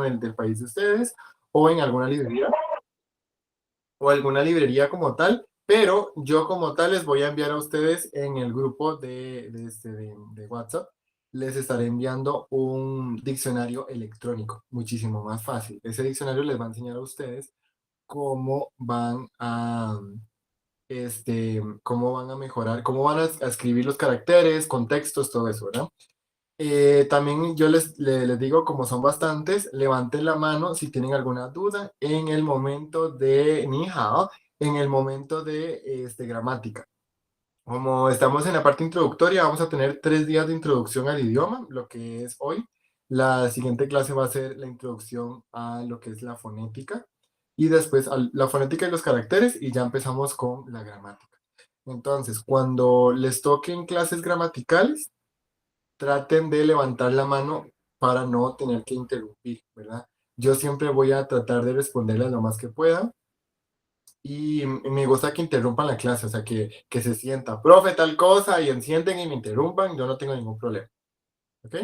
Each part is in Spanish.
chino del país de ustedes o en alguna librería o alguna librería como tal, pero yo como tal les voy a enviar a ustedes en el grupo de WhatsApp, les estaré enviando un diccionario electrónico, muchísimo más fácil. Ese diccionario les va a enseñar a ustedes cómo van a, cómo van a mejorar, cómo van a escribir los caracteres, contextos, todo eso, ¿verdad? También yo les digo, como son bastantes, levanten la mano si tienen alguna duda en el momento de ni hao, en el momento de gramática. Como estamos en la parte introductoria, vamos a tener 3 días de introducción al idioma, lo que es hoy. La siguiente clase va a ser la introducción a lo que es la fonética y después la fonética y los caracteres y ya empezamos con la gramática. Entonces, cuando les toquen clases gramaticales, traten de levantar la mano para no tener que interrumpir, ¿verdad? Yo siempre voy a tratar de responderles lo más que pueda y me gusta que interrumpan la clase, o sea, que se sienta, profe, tal cosa, y encienden y me interrumpan, yo no tengo ningún problema, ¿ok?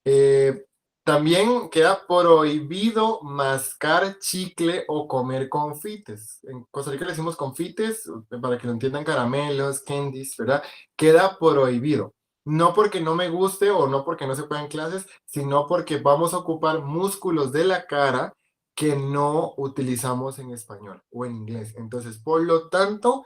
Eh, También queda prohibido mascar chicle o comer confites. En Costa Rica le decimos confites, para que lo entiendan, caramelos, candies, ¿verdad? Queda prohibido. No porque no me guste o no porque no se puedan clases, sino porque vamos a ocupar músculos de la cara que no utilizamos en español o en inglés. Entonces, por lo tanto,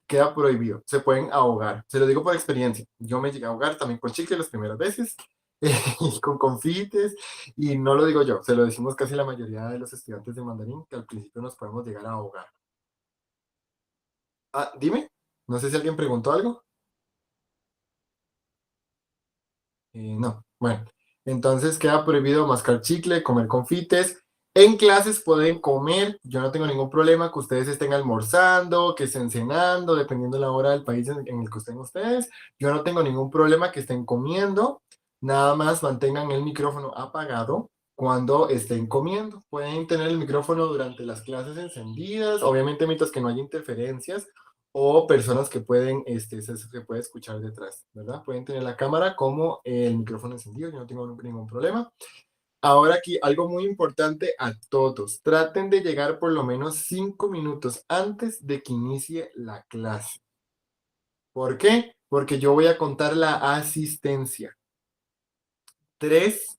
queda prohibido. Se pueden ahogar. Se lo digo por experiencia. Yo me llegué a ahogar también con chicle las primeras veces y con confites, y no lo digo yo, se lo decimos casi la mayoría de los estudiantes de mandarín, que al principio nos podemos llegar a ahogar. Ah, dime, no sé si alguien preguntó algo. No, bueno, entonces queda prohibido mascar chicle, comer confites. En clases pueden comer, yo no tengo ningún problema que ustedes estén almorzando, que estén cenando, dependiendo de la hora del país en el que estén ustedes. Yo no tengo ningún problema que estén comiendo, nada más mantengan el micrófono apagado cuando estén comiendo. Pueden tener el micrófono durante las clases encendidas, obviamente mientras que no haya interferencias o personas que pueden, se puede escuchar detrás, ¿verdad? Pueden tener la cámara como el micrófono encendido, yo no tengo ningún problema. Ahora aquí, algo muy importante a todos, traten de llegar por lo menos 5 minutos antes de que inicie la clase. ¿Por qué? Porque yo voy a contar la asistencia. Tres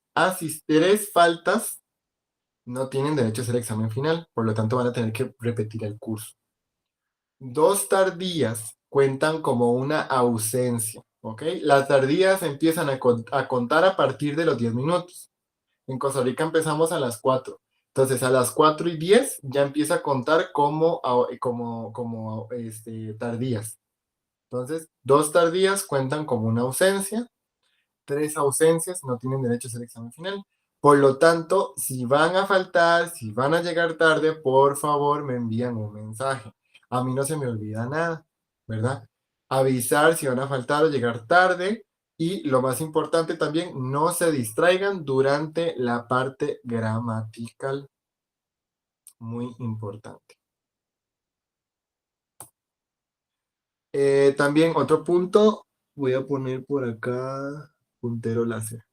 faltas no tienen derecho a hacer examen final, por lo tanto van a tener que repetir el curso. 2 tardías cuentan como una ausencia, ¿ok? Las tardías empiezan a contar a partir de los 10 minutos. En Costa Rica empezamos a las 4. Entonces, a las 4:10 ya empieza a contar como tardías. Entonces, 2 tardías cuentan como una ausencia, 3 ausencias no tienen derecho a hacer examen final. Por lo tanto, si van a faltar, si van a llegar tarde, por favor me envían un mensaje. A mí no se me olvida nada, ¿verdad? Avisar si van a faltar o llegar tarde. Y lo más importante también, no se distraigan durante la parte gramatical. Muy importante. También otro punto, voy a poner por acá puntero láser.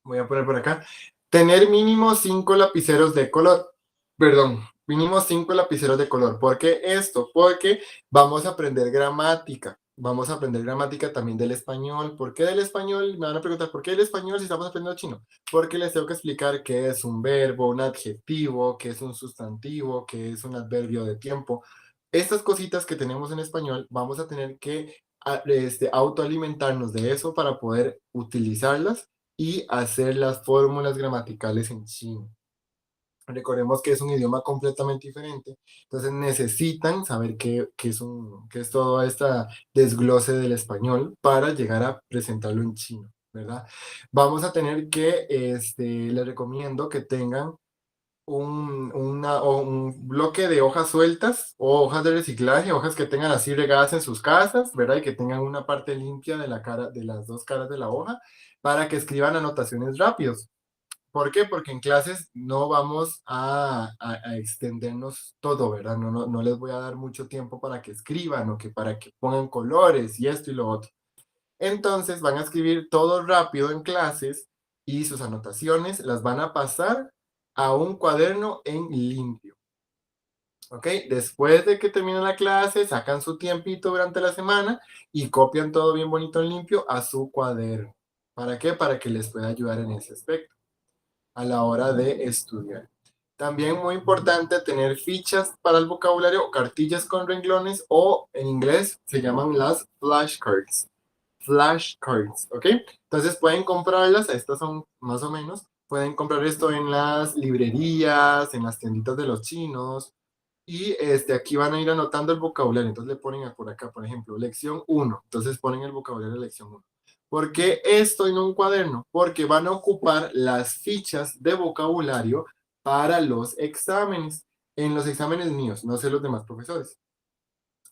Voy a poner por acá. Tener mínimo 5 lapiceros de color. Perdón, mínimo 5 lapiceros de color. ¿Por qué esto? Porque vamos a aprender gramática. Vamos a aprender gramática también del español. ¿Por qué del español? Me van a preguntar, ¿por qué del español si estamos aprendiendo chino? Porque les tengo que explicar qué es un verbo, un adjetivo, qué es un sustantivo, qué es un adverbio de tiempo. Estas cositas que tenemos en español, vamos a tener que autoalimentarnos de eso para poder utilizarlas y hacer las fórmulas gramaticales en chino. Recordemos que es un idioma completamente diferente, entonces necesitan saber qué es todo este desglose del español para llegar a presentarlo en chino, ¿verdad? Vamos a tener que, les recomiendo que tengan un bloque de hojas sueltas o hojas de reciclaje, hojas que tengan así regadas en sus casas, ¿verdad? Y que tengan una parte limpia de la cara, de las dos caras de la hoja, para que escriban anotaciones rápidos. ¿Por qué? Porque en clases no vamos a extendernos todo, ¿verdad? No les voy a dar mucho tiempo para que escriban o que para que pongan colores y esto y lo otro. Entonces van a escribir todo rápido en clases y sus anotaciones las van a pasar a un cuaderno en limpio. ¿Ok? Después de que terminen la clase, sacan su tiempito durante la semana y copian todo bien bonito en limpio a su cuaderno. ¿Para qué? Para que les pueda ayudar en ese aspecto a la hora de estudiar. También muy importante tener fichas para el vocabulario o cartillas con renglones o en inglés se llaman las flashcards. Flashcards, ¿ok? Entonces pueden comprarlas, estas son más o menos, pueden comprar esto en las librerías, en las tienditas de los chinos, y aquí van a ir anotando el vocabulario. Entonces le ponen por acá, por ejemplo, lección uno. Entonces ponen el vocabulario de lección uno. ¿Por qué esto en un cuaderno? Porque van a ocupar las fichas de vocabulario para los exámenes. En los exámenes míos, no sé los demás profesores.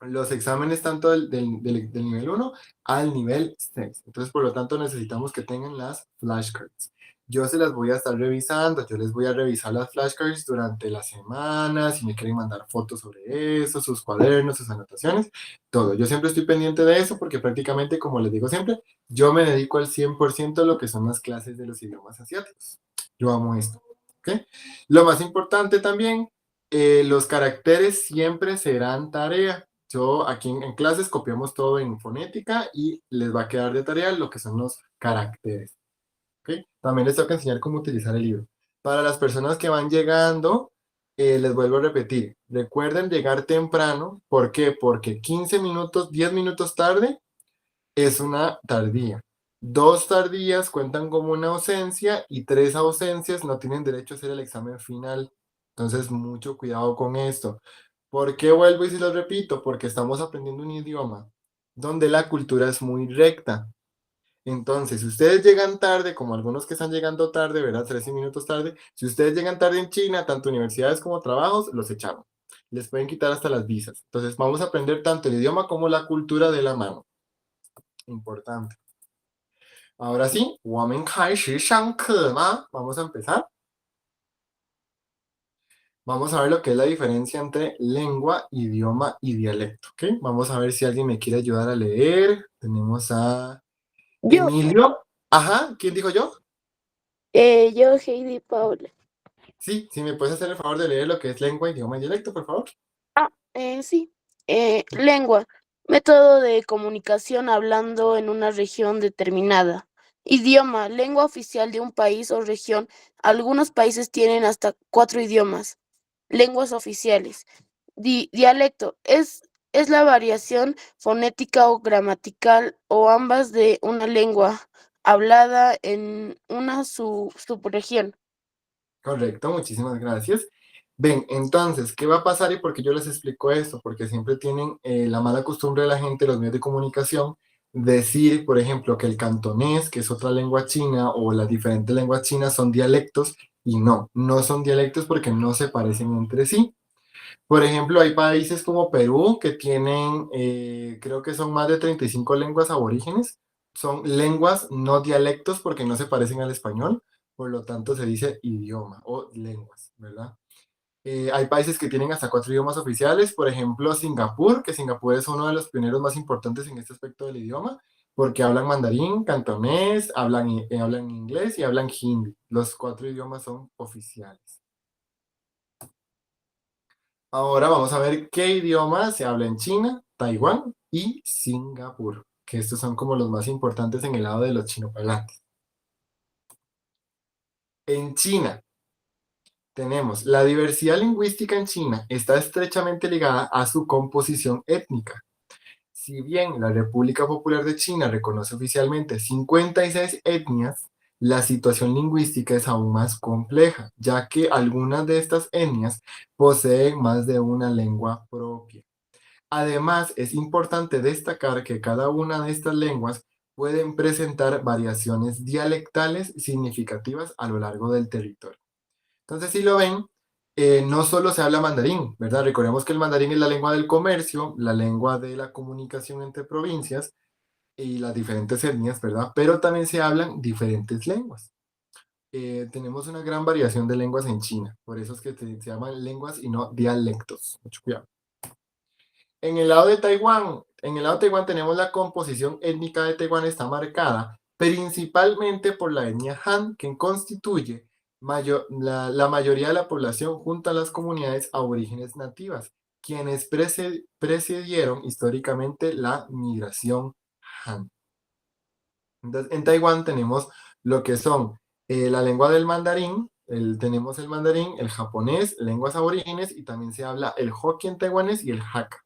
Los exámenes tanto del nivel uno al nivel 6. Entonces, por lo tanto, necesitamos que tengan las flashcards. Yo se las voy a estar revisando, yo les voy a revisar las flashcards durante la semana, si me quieren mandar fotos sobre eso, sus cuadernos, sus anotaciones, todo. Yo siempre estoy pendiente de eso porque prácticamente, como les digo siempre, yo me dedico al 100% a lo que son las clases de los idiomas asiáticos. Yo amo esto. ¿Ok? Lo más importante también, los caracteres siempre serán tarea. Yo aquí en clases copiamos todo en fonética y les va a quedar de tarea lo que son los caracteres. ¿Ok? También les tengo que enseñar cómo utilizar el libro. Para las personas que van llegando, les vuelvo a repetir, recuerden llegar temprano. ¿Por qué? Porque 15 minutos, 10 minutos tarde es una tardía. 2 tardías cuentan como una ausencia y 3 ausencias no tienen derecho a hacer el examen final. Entonces, mucho cuidado con esto. ¿Por qué vuelvo y si lo repito? Porque estamos aprendiendo un idioma donde la cultura es muy recta. Entonces, si ustedes llegan tarde, como algunos que están llegando tarde, ¿verdad? 13 minutos tarde. Si ustedes llegan tarde en China, tanto universidades como trabajos, los echamos. Les pueden quitar hasta las visas. Entonces, vamos a aprender tanto el idioma como la cultura de la mano. Importante. Ahora sí, 我们开始上课吗? Vamos a empezar. Vamos a ver lo que es la diferencia entre lengua, idioma y dialecto, ¿ok? Vamos a ver si alguien me quiere ayudar a leer. Tenemos a Yo, Emilio. Ajá, ¿quién dijo yo? yo, Heidi Paula. Sí, si me puedes hacer el favor de leer lo que es lengua, idioma y dialecto, por favor. Sí. Lengua, método de comunicación hablando en una región determinada. Idioma, lengua oficial de un país o región. Algunos países tienen hasta 4 idiomas. Lenguas oficiales. Dialecto, es la variación fonética o gramatical o ambas de una lengua hablada en una subregión. Correcto, muchísimas gracias. Ven, entonces, ¿qué va a pasar y por qué yo les explico esto? Porque siempre tienen la mala costumbre de la gente, los medios de comunicación, decir, por ejemplo, que el cantonés, que es otra lengua china, o las diferentes lenguas chinas son dialectos, y no, no son dialectos porque no se parecen entre sí. Por ejemplo, hay países como Perú que tienen, creo que son más de 35 lenguas aborígenes. Son lenguas, no dialectos, porque no se parecen al español. Por lo tanto, se dice idioma o lenguas, ¿verdad? Hay países que tienen hasta 4 idiomas oficiales. Por ejemplo, Singapur, que Singapur es uno de los pioneros más importantes en este aspecto del idioma, porque hablan mandarín, cantonés, hablan inglés y hablan hindi. Los 4 idiomas son oficiales. Ahora vamos a ver qué idioma se habla en China, Taiwán y Singapur, que estos son como los más importantes en el lado de los chinoparlantes. En China tenemos la diversidad lingüística en China está estrechamente ligada a su composición étnica. Si bien la República Popular de China reconoce oficialmente 56 etnias, la situación lingüística es aún más compleja, ya que algunas de estas etnias poseen más de una lengua propia. Además, es importante destacar que cada una de estas lenguas pueden presentar variaciones dialectales significativas a lo largo del territorio. Entonces, si lo ven, no solo se habla mandarín, ¿verdad? Recordemos que el mandarín es la lengua del comercio, la lengua de la comunicación entre provincias y las diferentes etnias, ¿verdad? Pero también se hablan diferentes lenguas. Tenemos una gran variación de lenguas en China, por eso es que se llaman lenguas y no dialectos. Mucho cuidado. En el lado de Taiwán tenemos la composición étnica de Taiwán está marcada principalmente por la etnia Han, que constituye la mayoría de la población junto a las comunidades aborígenes nativas, quienes precedieron históricamente la migración Han. Entonces, en Taiwán tenemos lo que son la lengua del mandarín, tenemos el mandarín, el japonés, lenguas aborígenes, y también se habla el Hokkien taiwanés y el Hakka.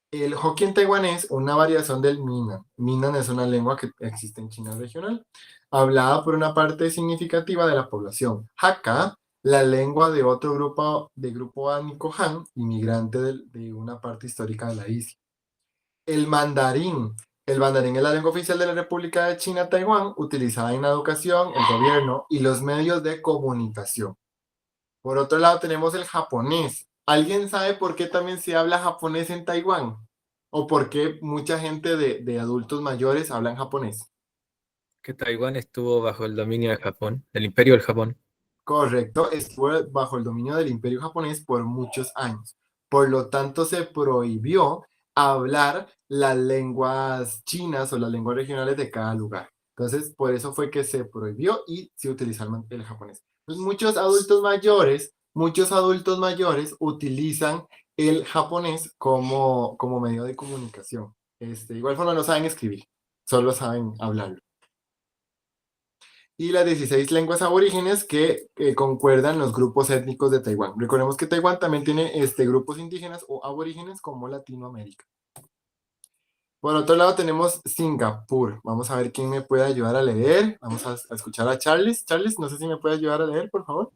El Hokkien taiwanés, una variación del Minnan. Minnan es una lengua que existe en China regional, hablada por una parte significativa de la población. Hakka, la lengua de otro grupo étnico Han, inmigrante de una parte histórica de la isla. El mandarín. El mandarín es la lengua oficial de la República de China, Taiwán, utilizada en la educación, el gobierno y los medios de comunicación. Por otro lado, tenemos el japonés. ¿Alguien sabe por qué también se habla japonés en Taiwán? ¿O por qué mucha gente de adultos mayores hablan japonés? Que Taiwán estuvo bajo el dominio de Japón, del Imperio del Japón. Correcto, estuvo bajo el dominio del Imperio japonés por muchos años. Por lo tanto, se prohibió hablar las lenguas chinas o las lenguas regionales de cada lugar. Entonces, por eso fue que se prohibió y se utiliza el japonés. Entonces, muchos adultos mayores utilizan el japonés como medio de comunicación. Igual forma no saben escribir, solo saben hablarlo. Y las 16 lenguas aborígenes que concuerdan los grupos étnicos de Taiwán. Recordemos que Taiwán también tiene grupos indígenas o aborígenes como Latinoamérica. Por otro lado tenemos Singapur. Vamos a ver quién me puede ayudar a leer. Vamos a escuchar a Charles. Charles, no sé si me puede ayudar a leer, por favor.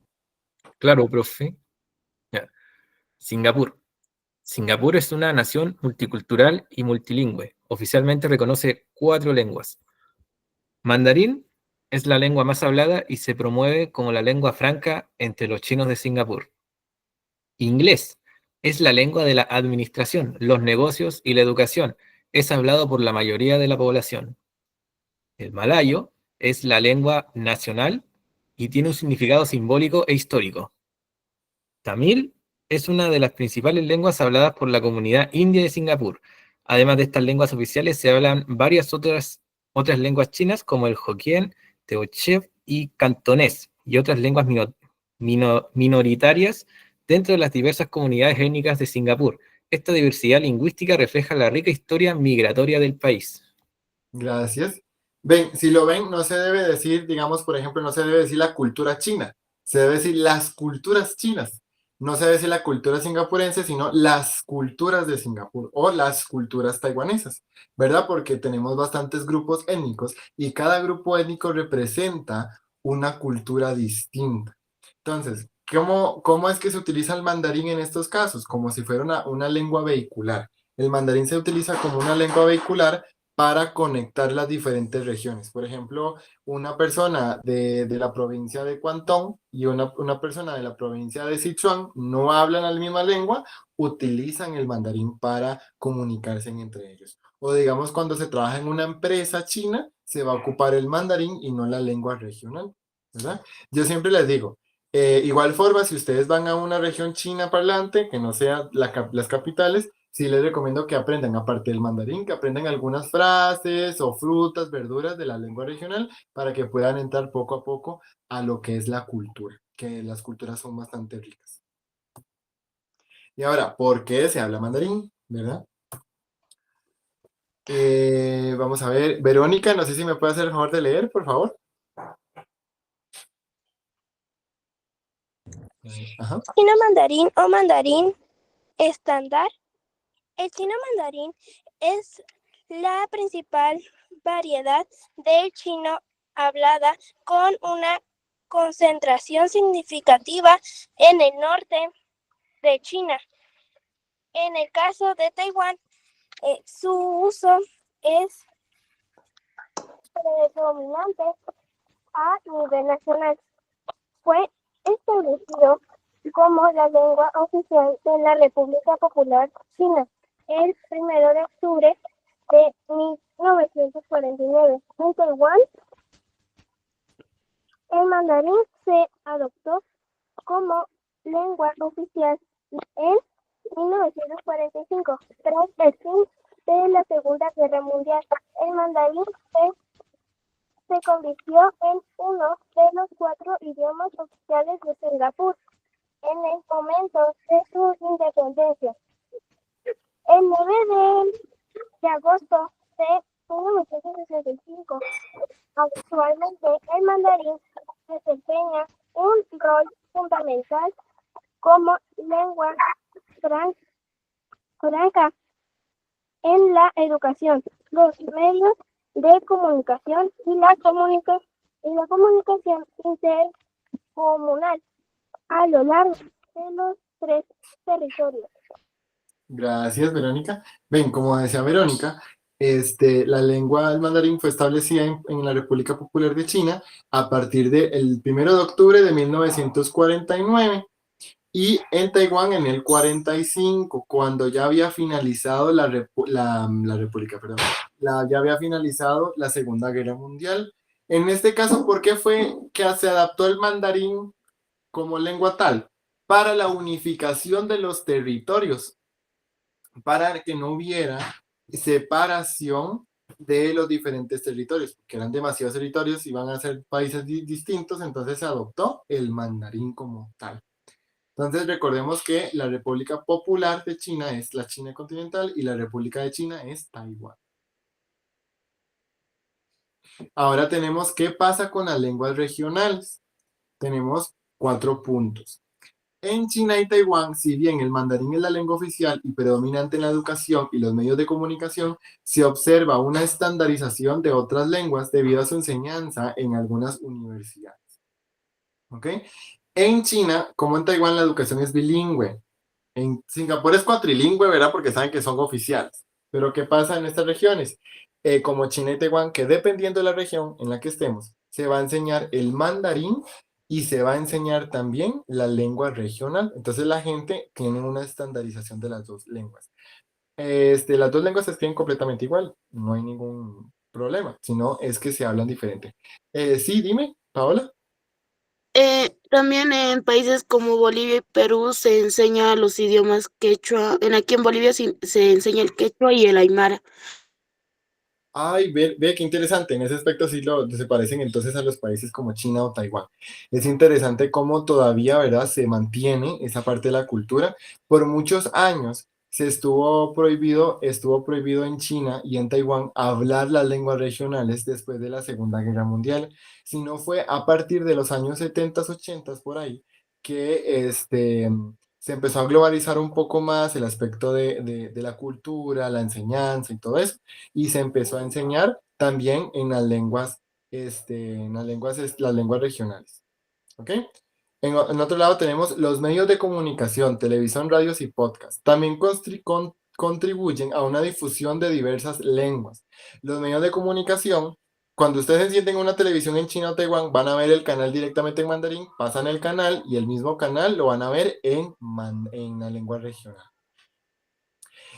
Claro, profe. Ya. Singapur. Singapur es una nación multicultural y multilingüe. Oficialmente reconoce 4 lenguas. Mandarín es la lengua más hablada y se promueve como la lengua franca entre los chinos de Singapur. Inglés es la lengua de la administración, los negocios y la educación. Es hablado por la mayoría de la población. El malayo es la lengua nacional y tiene un significado simbólico e histórico. Tamil es una de las principales lenguas habladas por la comunidad india de Singapur. Además de estas lenguas oficiales, se hablan varias otras lenguas chinas como el Hokkien, Teochew y Cantonés, y otras lenguas minoritarias dentro de las diversas comunidades étnicas de Singapur. Esta diversidad lingüística refleja la rica historia migratoria del país. Gracias. Ven, si lo ven, no se debe decir, digamos, por ejemplo, no se debe decir la cultura china, se debe decir las culturas chinas. No se debe decir la cultura singapurense, sino las culturas de Singapur o las culturas taiwanesas, ¿verdad? Porque tenemos bastantes grupos étnicos y cada grupo étnico representa una cultura distinta. Entonces, ¿cómo es que se utiliza el mandarín en estos casos? Como si fuera una lengua vehicular. El mandarín se utiliza como una lengua vehicular para conectar las diferentes regiones. Por ejemplo, una persona de la provincia de Guangdong y una persona de la provincia de Sichuan no hablan la misma lengua, utilizan el mandarín para comunicarse entre ellos. O digamos, cuando se trabaja en una empresa china, se va a ocupar el mandarín y no la lengua regional, ¿verdad? Yo siempre les digo, igual forma, si ustedes van a una región china parlante, que no sea las capitales, sí les recomiendo que aprendan, aparte del mandarín, que aprendan algunas frases o frutas, verduras de la lengua regional para que puedan entrar poco a poco a lo que es la cultura, que las culturas son bastante ricas. Y ahora, ¿por qué se habla mandarín? ¿Verdad? Vamos a ver, Verónica, no sé si me puede hacer el favor de leer, por favor. Ajá. Chino mandarín o mandarín estándar. El chino mandarín es la principal variedad del chino hablada con una concentración significativa en el norte de China. En el caso de Taiwán, su uso es predominante a nivel nacional. Fue establecido como la lengua oficial de la República Popular China el 1 de octubre de 1949. En Taiwán, el mandarín se adoptó como lengua oficial en 1945, tras el fin de la Segunda Guerra Mundial. El mandarín se se convirtió en uno de los 4 idiomas oficiales de Singapur en el momento de su independencia. El 9 de agosto de 1965, actualmente el mandarín desempeña un rol fundamental como lengua franca en la educación, los medios de comunicación y la comunicación intercomunal a lo largo de los 3 territorios. Gracias, Verónica. Ven, como decía Verónica, la lengua del mandarín fue establecida en la República Popular de China a partir del 1 de octubre de 1949 y en Taiwán en el 45, cuando ya había finalizado la República, perdón, ya había finalizado la Segunda Guerra Mundial. En este caso, ¿por qué fue que se adaptó el mandarín como lengua tal? Para la unificación de los territorios, para que no hubiera separación de los diferentes territorios, porque eran demasiados territorios, iban a ser países distintos, entonces se adoptó el mandarín como tal. Entonces recordemos que la República Popular de China es la China continental y la República de China es Taiwán. Ahora tenemos qué pasa con las lenguas regionales. Tenemos 4 puntos. En China y Taiwán, si bien el mandarín es la lengua oficial y predominante en la educación y los medios de comunicación, se observa una estandarización de otras lenguas debido a su enseñanza en algunas universidades. ¿Ok? En China, como en Taiwán, la educación es bilingüe. En Singapur es cuatrilingüe, ¿verdad? Porque saben que son oficiales. Pero ¿qué pasa en estas regiones? Como China y Taiwán, que dependiendo de la región en la que estemos, se va a enseñar el mandarín y se va a enseñar también la lengua regional. Entonces la gente tiene una estandarización de las dos lenguas. Las dos lenguas se escriben completamente igual, no hay ningún problema, sino es que se hablan diferente. Sí, dime, Paola. También en países como Bolivia y Perú se enseña los idiomas quechua. Aquí en Bolivia se enseña el quechua y el aymara. Ay, ve qué interesante. En ese aspecto sí se parecen entonces a los países como China o Taiwán. Es interesante cómo todavía, ¿verdad? Se mantiene esa parte de la cultura. Por muchos años estuvo prohibido en China y en Taiwán hablar las lenguas regionales después de la Segunda Guerra Mundial. Si no fue a partir de los años 70, 80 por ahí, que se empezó a globalizar un poco más el aspecto de la cultura, la enseñanza y todo eso y se empezó a enseñar también en las lenguas regionales. ¿Ok? En otro lado tenemos los medios de comunicación, televisión, radios y podcast. También contribuyen a una difusión de diversas lenguas. Los medios de comunicación, cuando ustedes encienden una televisión en China o Taiwán, van a ver el canal directamente en mandarín, pasan el canal y el mismo canal lo van a ver en la lengua regional.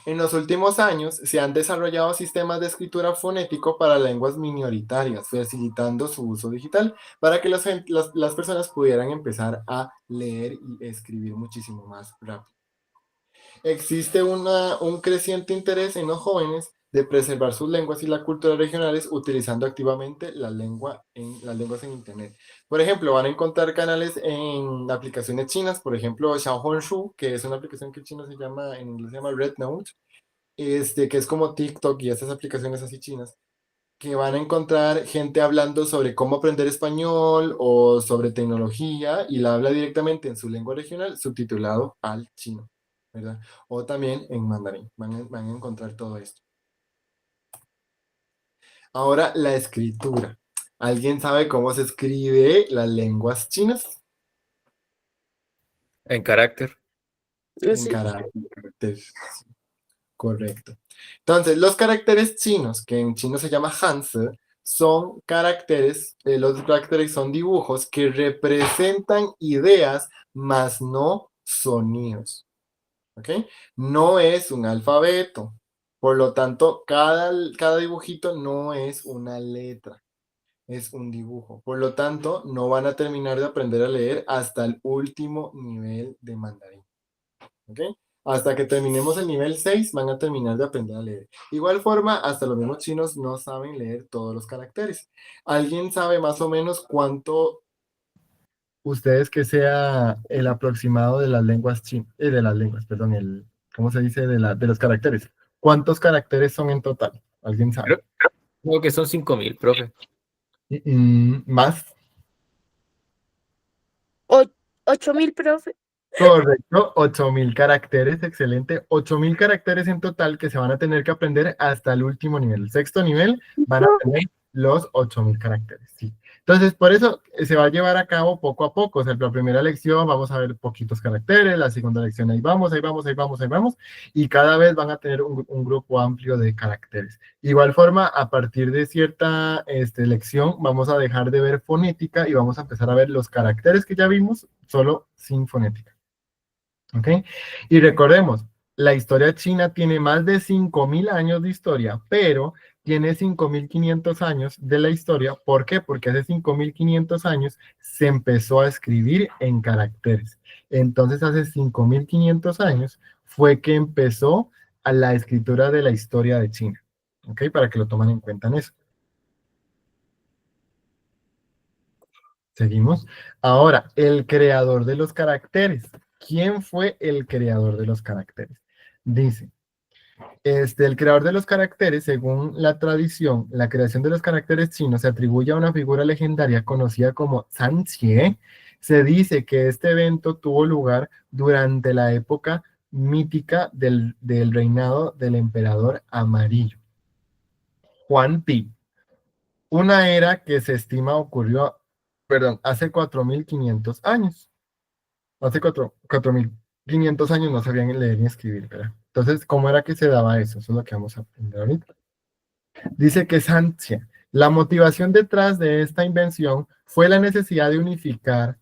En los últimos años se han desarrollado sistemas de escritura fonético para lenguas minoritarias, facilitando su uso digital para que las personas pudieran empezar a leer y escribir muchísimo más rápido. Existe un creciente interés en los jóvenes de preservar sus lenguas y las culturas regionales utilizando activamente las lenguas en Internet. Por ejemplo, van a encontrar canales en aplicaciones chinas, por ejemplo, Xiaohongshu, que es una aplicación que en inglés se llama RedNote, que es como TikTok y estas aplicaciones así chinas, que van a encontrar gente hablando sobre cómo aprender español o sobre tecnología y la habla directamente en su lengua regional, subtitulado al chino, ¿verdad? O también en mandarín, van a encontrar todo esto. Ahora, la escritura. ¿Alguien sabe cómo se escribe las lenguas chinas? En carácter. En Sí. caracteres. Correcto. Entonces, los caracteres chinos, que en chino se llama Hanzi, son caracteres, los caracteres son dibujos que representan ideas, más no sonidos. ¿Ok? No es un alfabeto. Por lo tanto, cada dibujito no es una letra, es un dibujo. Por lo tanto, no van a terminar de aprender a leer hasta el último nivel de mandarín. ¿Ok? Hasta que terminemos el nivel 6 van a terminar de aprender a leer. Igual forma, hasta los mismos chinos no saben leer todos los caracteres. ¿Alguien sabe más o menos cuánto ustedes que sea el aproximado de las lenguas chinas, de las lenguas, perdón, ¿cómo se dice? De los caracteres. ¿Cuántos caracteres son en total? ¿Alguien sabe? Creo que son 5.000, profe. ¿Más? 8.000, profe. Correcto, 8.000 caracteres, excelente. 8.000 caracteres en total que se van a tener que aprender hasta el último nivel. El sexto nivel van a tener los 8.000 caracteres, sí. Entonces, por eso se va a llevar a cabo poco a poco. O sea, la primera lección vamos a ver poquitos caracteres, la segunda lección ahí vamos, ahí vamos, ahí vamos, ahí vamos, y cada vez van a tener un grupo amplio de caracteres. Igual forma, a partir de cierta lección, vamos a dejar de ver fonética y vamos a empezar a ver los caracteres que ya vimos, solo sin fonética. ¿Ok? Y recordemos, la historia china tiene más de 5.000 años de historia, pero tiene 5.500 años de la historia. ¿Por qué? Porque hace 5.500 años se empezó a escribir en caracteres. Entonces, hace 5.500 años fue que empezó a la escritura de la historia de China. ¿Ok? Para que lo tomen en cuenta en eso. Seguimos. Ahora, el creador de los caracteres. ¿Quién fue el creador de los caracteres? Dice, el creador de los caracteres, según la tradición, la creación de los caracteres chinos se atribuye a una figura legendaria conocida como Zhang Jie. Se dice que este evento tuvo lugar durante la época mítica del reinado del emperador amarillo, Huan Pi. Una era que se estima ocurrió, hace 4.500 años. Hace 4.500 años no sabían leer ni escribir, ¿verdad? Entonces, ¿cómo era que se daba eso? Eso es lo que vamos a aprender ahorita. Dice que Santia, la motivación detrás de esta invención fue la necesidad de unificar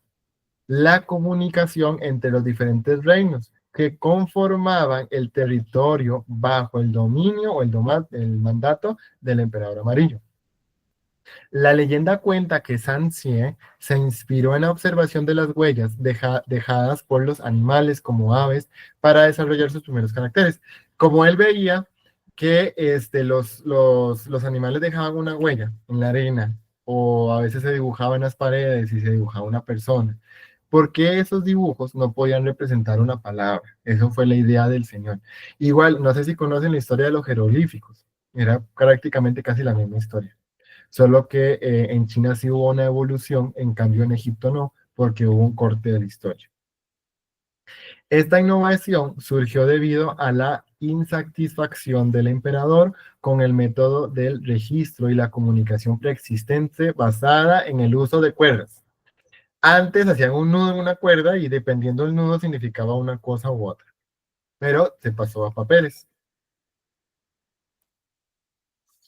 la comunicación entre los diferentes reinos que conformaban el territorio bajo el dominio o el mandato del emperador amarillo. La leyenda cuenta que San Xie se inspiró en la observación de las huellas dejadas por los animales como aves para desarrollar sus primeros caracteres. Como él veía que los animales dejaban una huella en la arena o a veces se dibujaban las paredes y se dibujaba una persona. ¿Por qué esos dibujos no podían representar una palabra? Eso fue la idea del Señor. Igual, no sé si conocen la historia de los jeroglíficos. Era prácticamente casi la misma historia. Solo que en China sí hubo una evolución, en cambio en Egipto no, porque hubo un corte de la historia. Esta innovación surgió debido a la insatisfacción del emperador con el método del registro y la comunicación preexistente basada en el uso de cuerdas. Antes hacían un nudo en una cuerda y dependiendo del nudo significaba una cosa u otra, pero se pasó a papeles.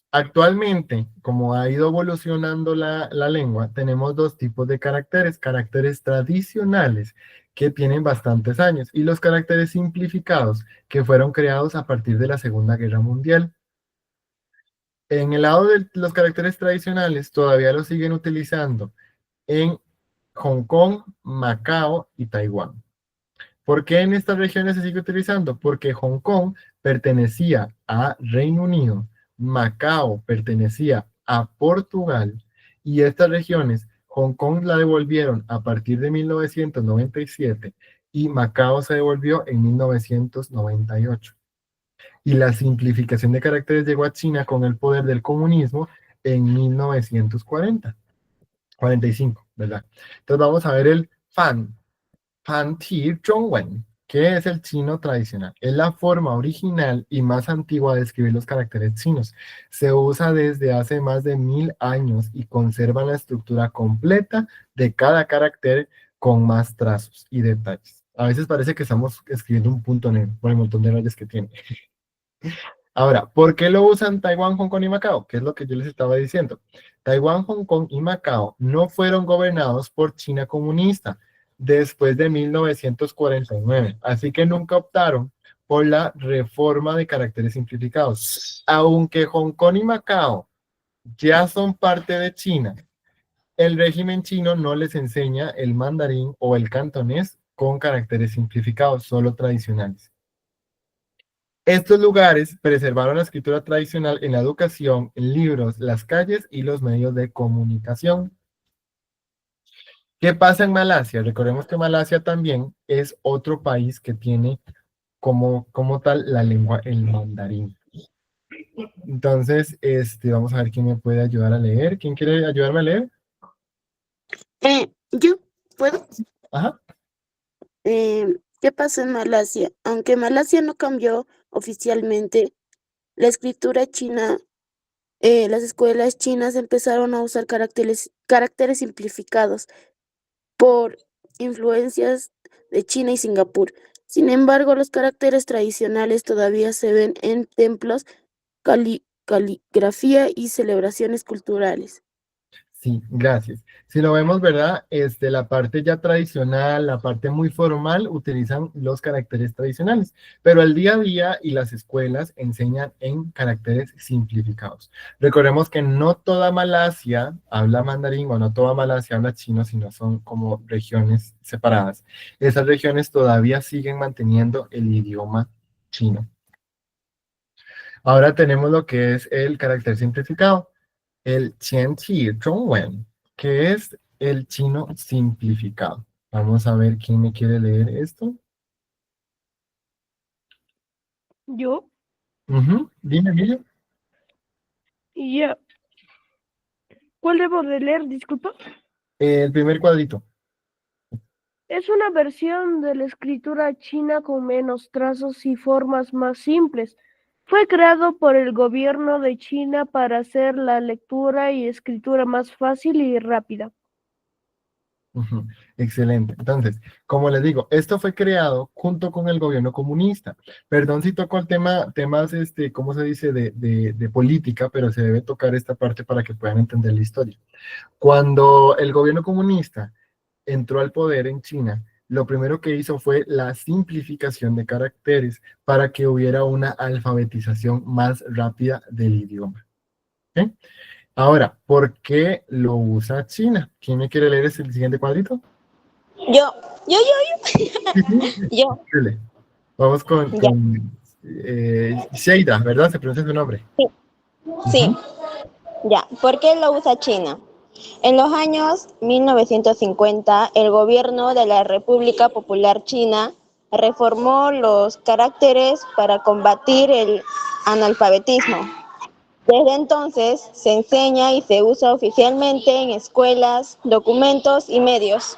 Actualmente, como ha ido evolucionando la lengua, tenemos dos tipos de caracteres tradicionales que tienen bastantes años y los caracteres simplificados que fueron creados a partir de la Segunda Guerra Mundial. En el lado de los caracteres tradicionales todavía los siguen utilizando en Hong Kong, Macao y Taiwán. ¿Por qué en estas regiones se sigue utilizando? Porque Hong Kong pertenecía a Reino Unido, Macao pertenecía a Portugal y estas regiones, Hong Kong la devolvieron a partir de 1997 y Macao se devolvió en 1998. Y la simplificación de caracteres llegó a China con el poder del comunismo en 1945, ¿verdad? Entonces vamos a ver el Fan Ti Zhongwen, que es el chino tradicional. Es la forma original y más antigua de escribir los caracteres chinos. Se usa desde hace más de 1.000 años y conserva la estructura completa de cada carácter con más trazos y detalles. A veces parece que estamos escribiendo un punto negro por el montón de rayas que tiene. Ahora, ¿por qué lo usan Taiwán, Hong Kong y Macao? Que es lo que yo les estaba diciendo. Taiwán, Hong Kong y Macao no fueron gobernados por China comunista después de 1949, así que nunca optaron por la reforma de caracteres simplificados. Aunque Hong Kong y Macao ya son parte de China, el régimen chino no les enseña el mandarín o el cantonés con caracteres simplificados, solo tradicionales. Estos lugares preservaron la escritura tradicional en la educación, en libros, las calles y los medios de comunicación. ¿Qué pasa en Malasia? Recordemos que Malasia también es otro país que tiene como tal la lengua el mandarín. Entonces, vamos a ver quién me puede ayudar a leer. ¿Quién quiere ayudarme a leer? Yo puedo. Ajá. ¿Qué pasa en Malasia? Aunque Malasia no cambió oficialmente, la escritura china, las escuelas chinas empezaron a usar caracteres simplificados por influencias de China y Singapur. Sin embargo, los caracteres tradicionales todavía se ven en templos, caligrafía y celebraciones culturales. Sí, gracias. Si lo vemos, ¿verdad? La parte ya tradicional, la parte muy formal, utilizan los caracteres tradicionales, pero el día a día y las escuelas enseñan en caracteres simplificados. Recordemos que no toda Malasia habla mandarín o no toda Malasia habla chino, sino son como regiones separadas. Esas regiones todavía siguen manteniendo el idioma chino. Ahora tenemos lo que es el carácter simplificado. El Qianqi Zhongwen, que es el chino simplificado. Vamos a ver quién me quiere leer esto. Yo, Dime, Emilio. ya. ¿Cuál debo de leer? Disculpa. El primer cuadrito. Es una versión de la escritura china con menos trazos y formas más simples. Fue creado por el gobierno de China para hacer la lectura y escritura más fácil y rápida. Excelente. Entonces, como les digo, esto fue creado junto con el gobierno comunista. Perdón si toco el temas, ¿cómo se dice? De política, pero se debe tocar esta parte para que puedan entender la historia. Cuando el gobierno comunista entró al poder en China, lo primero que hizo fue la simplificación de caracteres para que hubiera una alfabetización más rápida del idioma. ¿Ok? Ahora, ¿por qué lo usa China? ¿Quién me quiere leer el siguiente cuadrito? Yo. Dale. Vamos con Ya. Sheida, ¿verdad? Se pronuncia su nombre. Sí, ya. ¿Por qué lo usa China? En los años 1950, el gobierno de la República Popular China reformó los caracteres para combatir el analfabetismo. Desde entonces, se enseña y se usa oficialmente en escuelas, documentos y medios.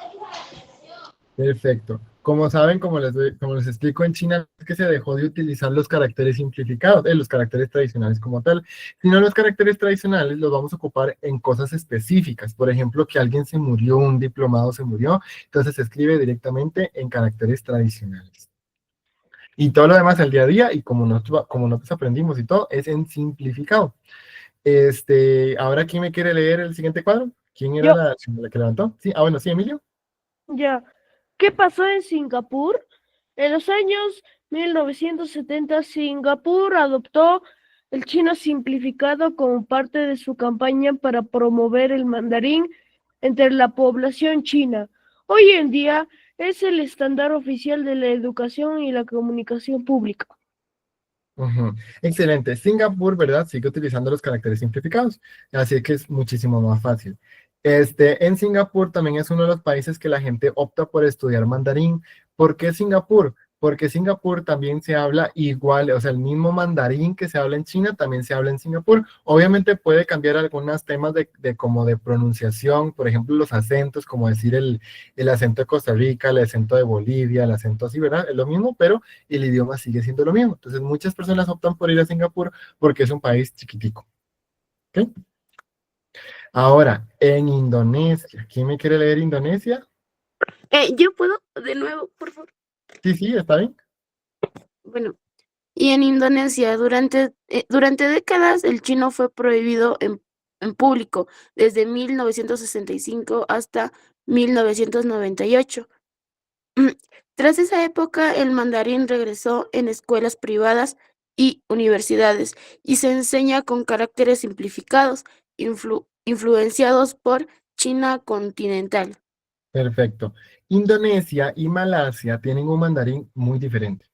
Perfecto. Como saben, como les explico, en China es que se dejó de utilizar los caracteres simplificados, los caracteres tradicionales como tal, sino los caracteres tradicionales los vamos a ocupar en cosas específicas. Por ejemplo, que alguien se murió, un diplomado se murió, entonces se escribe directamente en caracteres tradicionales. Y todo lo demás, el día a día, y como nosotros aprendimos y todo, es en simplificado. Ahora, ¿quién me quiere leer el siguiente cuadro? ¿Quién era Yo. la que levantó? Sí, bueno, sí, Emilio. Ya. ¿Qué pasó en Singapur? En los años 1970, Singapur adoptó el chino simplificado como parte de su campaña para promover el mandarín entre la población china. Hoy en día es el estándar oficial de la educación y la comunicación pública. Excelente. Singapur, ¿verdad? Sigue utilizando los caracteres simplificados, así que es muchísimo más fácil. En Singapur también es uno de los países que la gente opta por estudiar mandarín. ¿Por qué Singapur? Porque Singapur también se habla igual, o sea, el mismo mandarín que se habla en China también se habla en Singapur. Obviamente puede cambiar algunos temas como de pronunciación, por ejemplo, los acentos, como decir el acento de Costa Rica, el acento de Bolivia, el acento así, ¿verdad? Es lo mismo, pero el idioma sigue siendo lo mismo. Entonces, muchas personas optan por ir a Singapur porque es un país chiquitico. ¿Ok? Ahora, en Indonesia. ¿Quién me quiere leer Indonesia? Yo puedo de nuevo, por favor. Sí, está bien. Bueno, y en Indonesia, durante décadas, el chino fue prohibido en público, desde 1965 hasta 1998. Tras esa época, el mandarín regresó en escuelas privadas y universidades y se enseña con caracteres simplificados, influenciados por China continental. Perfecto. Indonesia y Malasia tienen un mandarín muy diferente.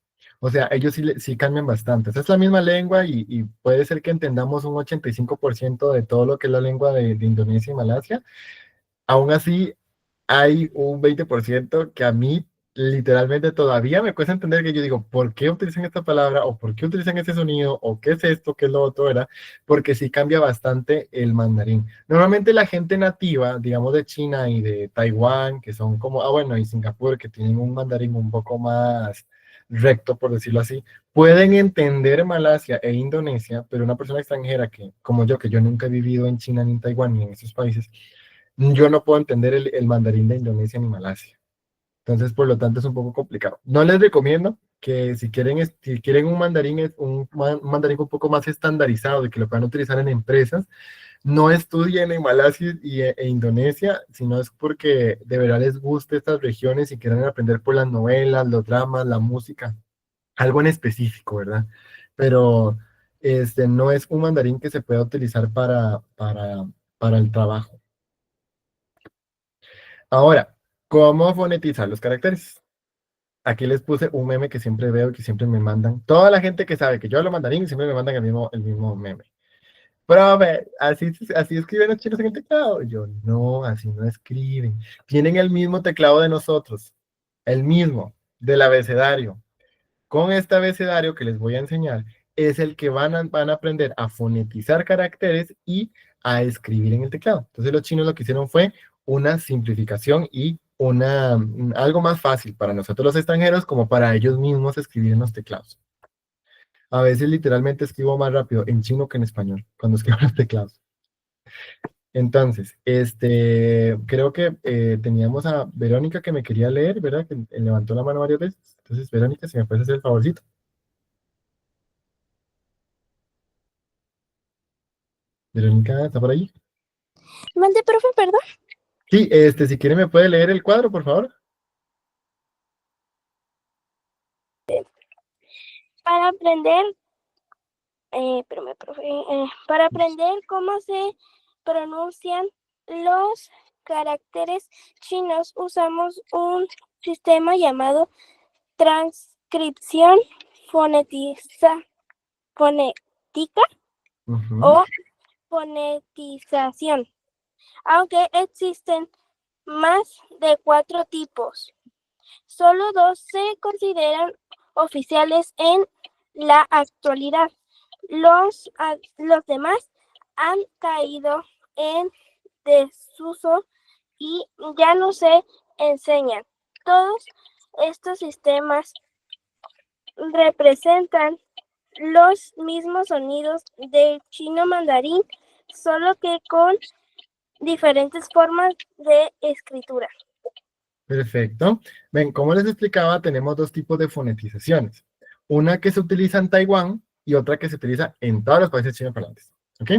O sea, ellos sí, sí cambian bastante. Esa es la misma lengua y puede ser que entendamos un 85% de todo lo que es la lengua de Indonesia y Malasia. Aún así, hay un 20% que a mí literalmente todavía me cuesta entender, que yo digo, ¿por qué utilizan esta palabra? ¿O por qué utilizan ese sonido? ¿O qué es esto? ¿Qué es lo otro? ¿Verdad? Porque sí cambia bastante el mandarín. Normalmente la gente nativa, digamos de China y de Taiwán, que son como, bueno, y Singapur, que tienen un mandarín un poco más recto, por decirlo así, pueden entender Malasia e Indonesia, pero una persona extranjera que, como yo, que yo nunca he vivido en China ni en Taiwán ni en esos países, yo no puedo entender el mandarín de Indonesia ni Malasia. Entonces, por lo tanto, es un poco complicado. No les recomiendo que si quieren un mandarín, un mandarín un poco más estandarizado y que lo puedan utilizar en empresas, no estudien en Malasia e Indonesia, sino es porque de verdad les guste estas regiones y quieran aprender por las novelas, los dramas, la música, algo en específico, ¿verdad? Pero no es un mandarín que se pueda utilizar para el trabajo. Ahora, ¿cómo fonetizar los caracteres? Aquí les puse un meme que siempre veo, que siempre me mandan. Toda la gente que sabe que yo hablo mandarín siempre me mandan el mismo meme. Profe, así escriben los chinos en el teclado. Yo, no, así no escriben. Tienen el mismo teclado de nosotros, el mismo, del abecedario. Con este abecedario que les voy a enseñar, es el que van a aprender a fonetizar caracteres y a escribir en el teclado. Entonces los chinos lo que hicieron fue una simplificación y algo más fácil para nosotros los extranjeros como para ellos mismos escribir en los teclados. A veces literalmente escribo más rápido en chino que en español cuando escribo en los teclados. Entonces, creo que teníamos a Verónica que me quería leer, ¿verdad? Que levantó la mano varias veces. Entonces, Verónica, si me puedes hacer el favorcito. Verónica, ¿está por ahí? Mande, profe, perdón. Sí, si quiere me puede leer el cuadro, por favor. Para aprender, profe, para aprender cómo se pronuncian los caracteres chinos, usamos un sistema llamado transcripción fonética Ujú. o fonetización, aunque existen más de 4 tipos. Solo 2 se consideran oficiales en la actualidad. Los demás han caído en desuso y ya no se enseñan. Todos estos sistemas representan los mismos sonidos del chino mandarín, solo que con diferentes formas de escritura. Perfecto. Ven, como les explicaba, tenemos dos tipos de fonetizaciones. Una que se utiliza en Taiwán y otra que se utiliza en todos los países chinoparlantes. ¿Ok?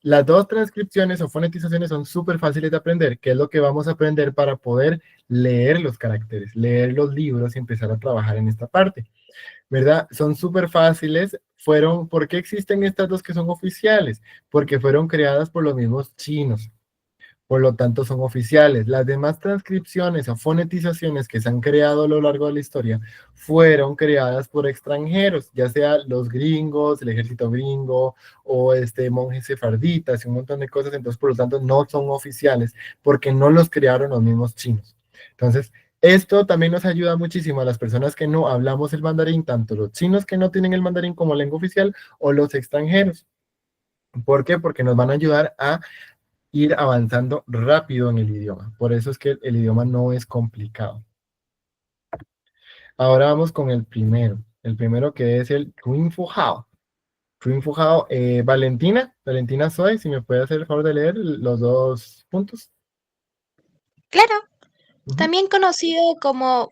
Las dos transcripciones o fonetizaciones son súper fáciles de aprender, que es lo que vamos a aprender para poder leer los caracteres, leer los libros y empezar a trabajar en esta parte. ¿Verdad? Son súper fáciles. ¿Por qué existen estas dos que son oficiales? Porque fueron creadas por los mismos chinos. Por lo tanto, son oficiales. Las demás transcripciones o fonetizaciones que se han creado a lo largo de la historia fueron creadas por extranjeros, ya sea los gringos, el ejército gringo, o monjes sefarditas y un montón de cosas. Entonces, por lo tanto, no son oficiales porque no los crearon los mismos chinos. Entonces, esto también nos ayuda muchísimo a las personas que no hablamos el mandarín, tanto los chinos que no tienen el mandarín como lengua oficial, o los extranjeros. ¿Por qué? Porque nos van a ayudar a ir avanzando rápido en el idioma. Por eso es que el idioma no es complicado. Ahora vamos con el primero que es el Queen Fu Hao. Queen Fu Hao, Valentina Soy, si me puede hacer el favor de leer los dos puntos. Claro, Ujú, también conocido como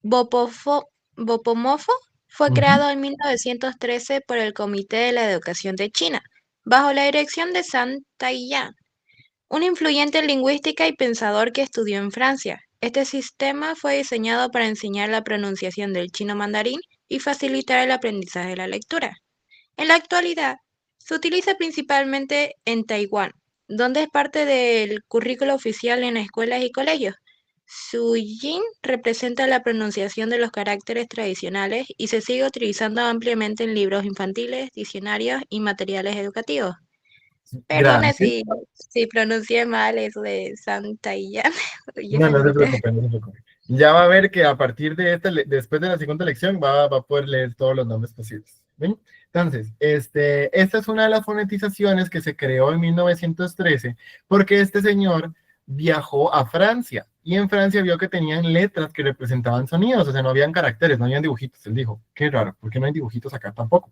Bopomofo, fue ujú. creado en 1913 por el Comité de la Educación de China, bajo la dirección de Zhang Taiyan, un influyente lingüística y pensador que estudió en Francia. Este sistema fue diseñado para enseñar la pronunciación del chino mandarín y facilitar el aprendizaje de la lectura. En la actualidad, se utiliza principalmente en Taiwán, donde es parte del currículo oficial en escuelas y colegios. Suyin representa la pronunciación de los caracteres tradicionales y se sigue utilizando ampliamente en libros infantiles, diccionarios y materiales educativos. Perdone Gracias. si pronuncié mal eso de Santillán. No, no se preocupe, no se preocupe. Ya va a ver que a partir de después de la segunda lección, va a poder leer todos los nombres posibles. ¿Ven? Entonces, esta es una de las fonetizaciones que se creó en 1913, porque este señor viajó a Francia, y en Francia vio que tenían letras que representaban sonidos, o sea, no habían caracteres, no habían dibujitos. Él dijo, qué raro, ¿por qué no hay dibujitos acá tampoco?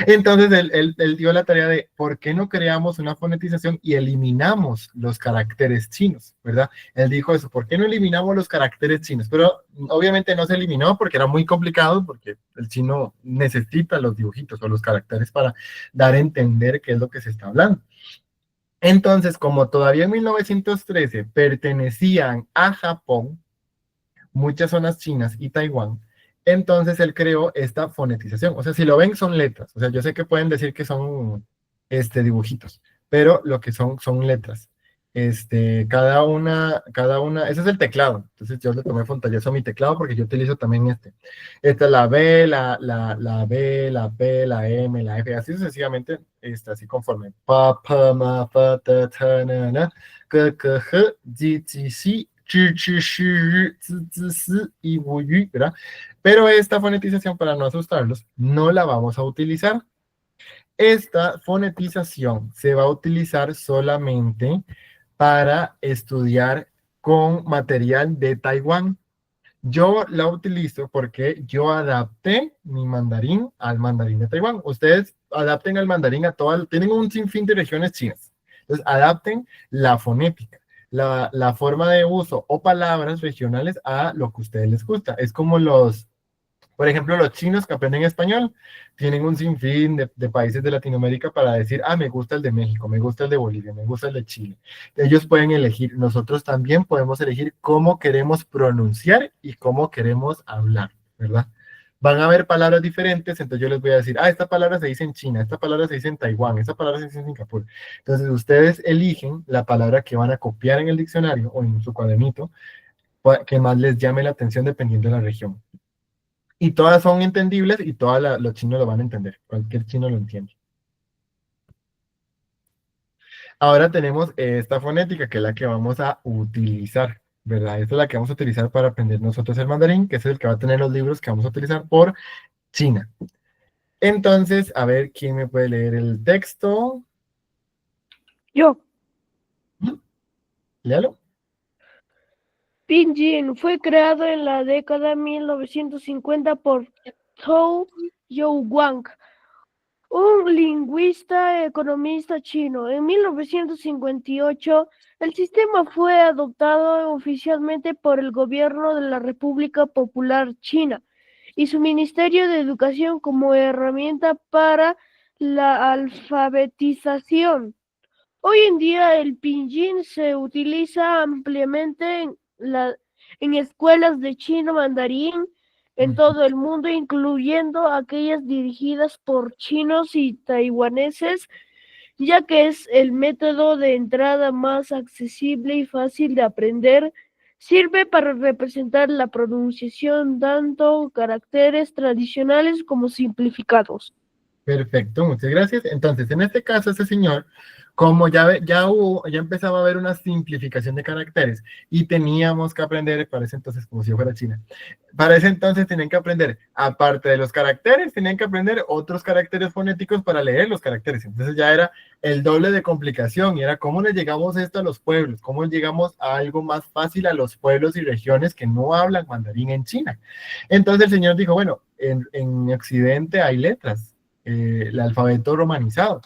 Entonces, él dio la tarea de, ¿por qué no creamos una fonetización y eliminamos los caracteres chinos, ¿verdad? Él dijo eso, ¿por qué no eliminamos los caracteres chinos? Pero obviamente no se eliminó porque era muy complicado, porque el chino necesita los dibujitos o los caracteres para dar a entender qué es lo que se está hablando. Entonces, como todavía en 1913 pertenecían a Japón, muchas zonas chinas y Taiwán, entonces él creó esta fonetización. O sea, si lo ven, son letras. O sea, yo sé que pueden decir que son dibujitos, pero lo que son letras. Cada una, ese es el teclado. Entonces yo le tomé pantallazo a mi teclado porque yo utilizo también este. Esta es la B, la B, la P, la M, la F, así sucesivamente, así conforme. Pa, pa, ma, pa, ta, ta, na, na, k, k, j, ji, ji, xi, chi, chi, shi, ri, zi, zi, si, y wu, yu, ¿verdad? Pero esta fonetización, para no asustarlos, no la vamos a utilizar. Esta fonetización se va a utilizar solamente para estudiar con material de Taiwán. Yo la utilizo porque yo adapté mi mandarín al mandarín de Taiwán. Ustedes adapten el mandarín a tienen un sinfín de regiones chinas. Entonces, adapten la fonética, la forma de uso o palabras regionales a lo que a ustedes les gusta. Es como por ejemplo, los chinos que aprenden español tienen un sinfín de países de Latinoamérica para decir, me gusta el de México, me gusta el de Bolivia, me gusta el de Chile. Ellos pueden elegir, nosotros también podemos elegir cómo queremos pronunciar y cómo queremos hablar, ¿verdad? Van a haber palabras diferentes, entonces yo les voy a decir, esta palabra se dice en China, esta palabra se dice en Taiwán, esta palabra se dice en Singapur. Entonces ustedes eligen la palabra que van a copiar en el diccionario o en su cuadernito, que más les llame la atención dependiendo de la región. Y todas son entendibles y todos los chinos lo van a entender. Cualquier chino lo entiende. Ahora tenemos esta fonética, que es la que vamos a utilizar, ¿verdad? Esta es la que vamos a utilizar para aprender nosotros el mandarín, que es el que va a tener los libros que vamos a utilizar por China. Entonces, a ver, ¿quién me puede leer el texto? Yo. Léalo. Pinyin fue creado en la década de 1950 por Zhou Youguang, un lingüista economista chino. En 1958, el sistema fue adoptado oficialmente por el gobierno de la República Popular China y su Ministerio de Educación como herramienta para la alfabetización. Hoy en día el pinyin se utiliza ampliamente en escuelas de chino mandarín en todo el mundo, incluyendo aquellas dirigidas por chinos y taiwaneses, ya que es el método de entrada más accesible y fácil de aprender. Sirve para representar la pronunciación tanto caracteres tradicionales como simplificados. Perfecto, muchas gracias. Entonces, en este caso, ese señor, como ya empezaba a haber una simplificación de caracteres y teníamos que aprender, para ese entonces, como si yo fuera China, para ese entonces tenían que aprender, aparte de los caracteres, tenían que aprender otros caracteres fonéticos para leer los caracteres. Entonces ya era el doble de complicación y era cómo le llegamos esto a los pueblos, cómo llegamos a algo más fácil a los pueblos y regiones que no hablan mandarín en China. Entonces el señor dijo, bueno, en Occidente hay letras. El alfabeto romanizado.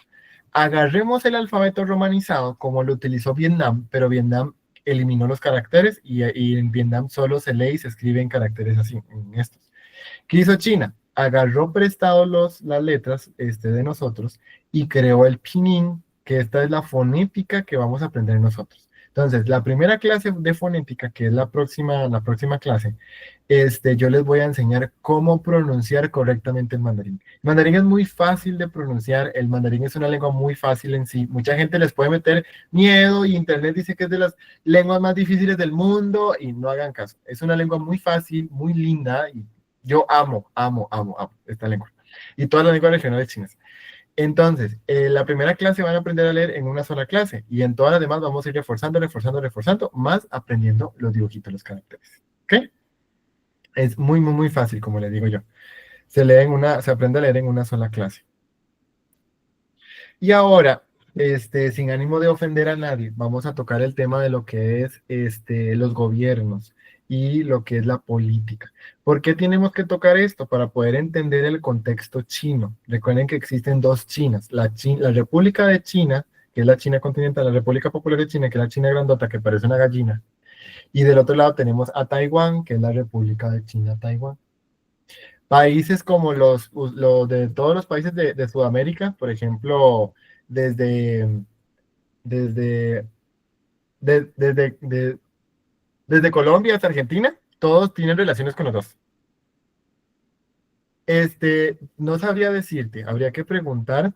Agarremos el alfabeto romanizado como lo utilizó Vietnam, pero Vietnam eliminó los caracteres y en Vietnam solo se lee y se escribe en caracteres así, en estos. ¿Qué hizo China? Agarró prestado las letras de nosotros y creó el pinyin, que esta es la fonética que vamos a aprender nosotros. Entonces, la primera clase de fonética, que es la próxima clase, yo les voy a enseñar cómo pronunciar correctamente el mandarín. El mandarín es muy fácil de pronunciar, el mandarín es una lengua muy fácil en sí. Mucha gente les puede meter miedo y internet dice que es de las lenguas más difíciles del mundo y no hagan caso. Es una lengua muy fácil, muy linda y yo amo esta lengua. Y todas las lenguas regionales chinas. Entonces, la primera clase van a aprender a leer en una sola clase y en todas las demás vamos a ir reforzando, más aprendiendo los dibujitos, los caracteres. ¿Ok? Es muy fácil, como les digo yo. Se aprende a leer en una sola clase. Y ahora, sin ánimo de ofender a nadie, vamos a tocar el tema de lo que es los gobiernos y lo que es la política. ¿Por qué tenemos que tocar esto? Para poder entender el contexto chino. Recuerden que existen dos Chinas. La República de China, que es la China continental, la República Popular de China, que es la China grandota, que parece una gallina. Y del otro lado tenemos a Taiwán, que es la República de China, Taiwán. Países como los de todos los países de Sudamérica, por ejemplo, desde, desde, desde Colombia hasta Argentina, todos tienen relaciones con los dos. No sabría decirte, habría que preguntar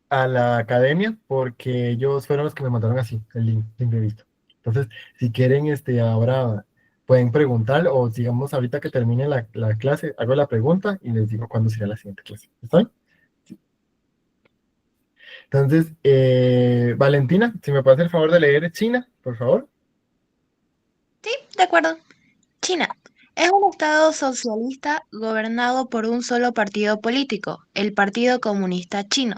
a la academia, porque ellos fueron los que me mandaron así, el link de imprevisto. Entonces, si quieren, ahora pueden preguntar, o digamos, ahorita que termine la clase, hago la pregunta y les digo cuándo será la siguiente clase. ¿Está bien? Sí. Entonces, Valentina, si me puede hacer el favor de leer China, por favor. Sí, de acuerdo. China es un estado socialista gobernado por un solo partido político, el Partido Comunista Chino.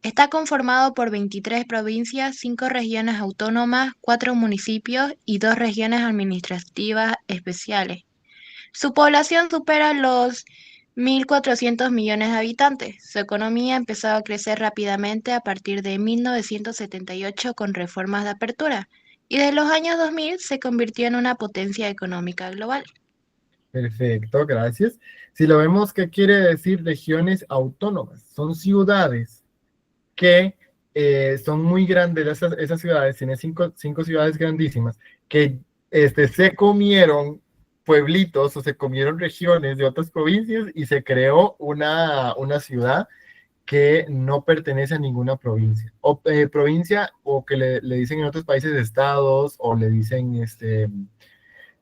Está conformado por 23 provincias, 5 regiones autónomas, 4 municipios y 2 regiones administrativas especiales. Su población supera los 1.400 millones de habitantes. Su economía empezó a crecer rápidamente a partir de 1978 con reformas de apertura, y desde los años 2000 se convirtió en una potencia económica global. Perfecto, gracias. Si lo vemos, ¿qué quiere decir regiones autónomas? Son ciudades que son muy grandes. Esas ciudades, tienen cinco ciudades grandísimas, que se comieron pueblitos o se comieron regiones de otras provincias y se creó una ciudad que no pertenece a ninguna provincia. O provincia, o que le dicen en otros países estados, o le dicen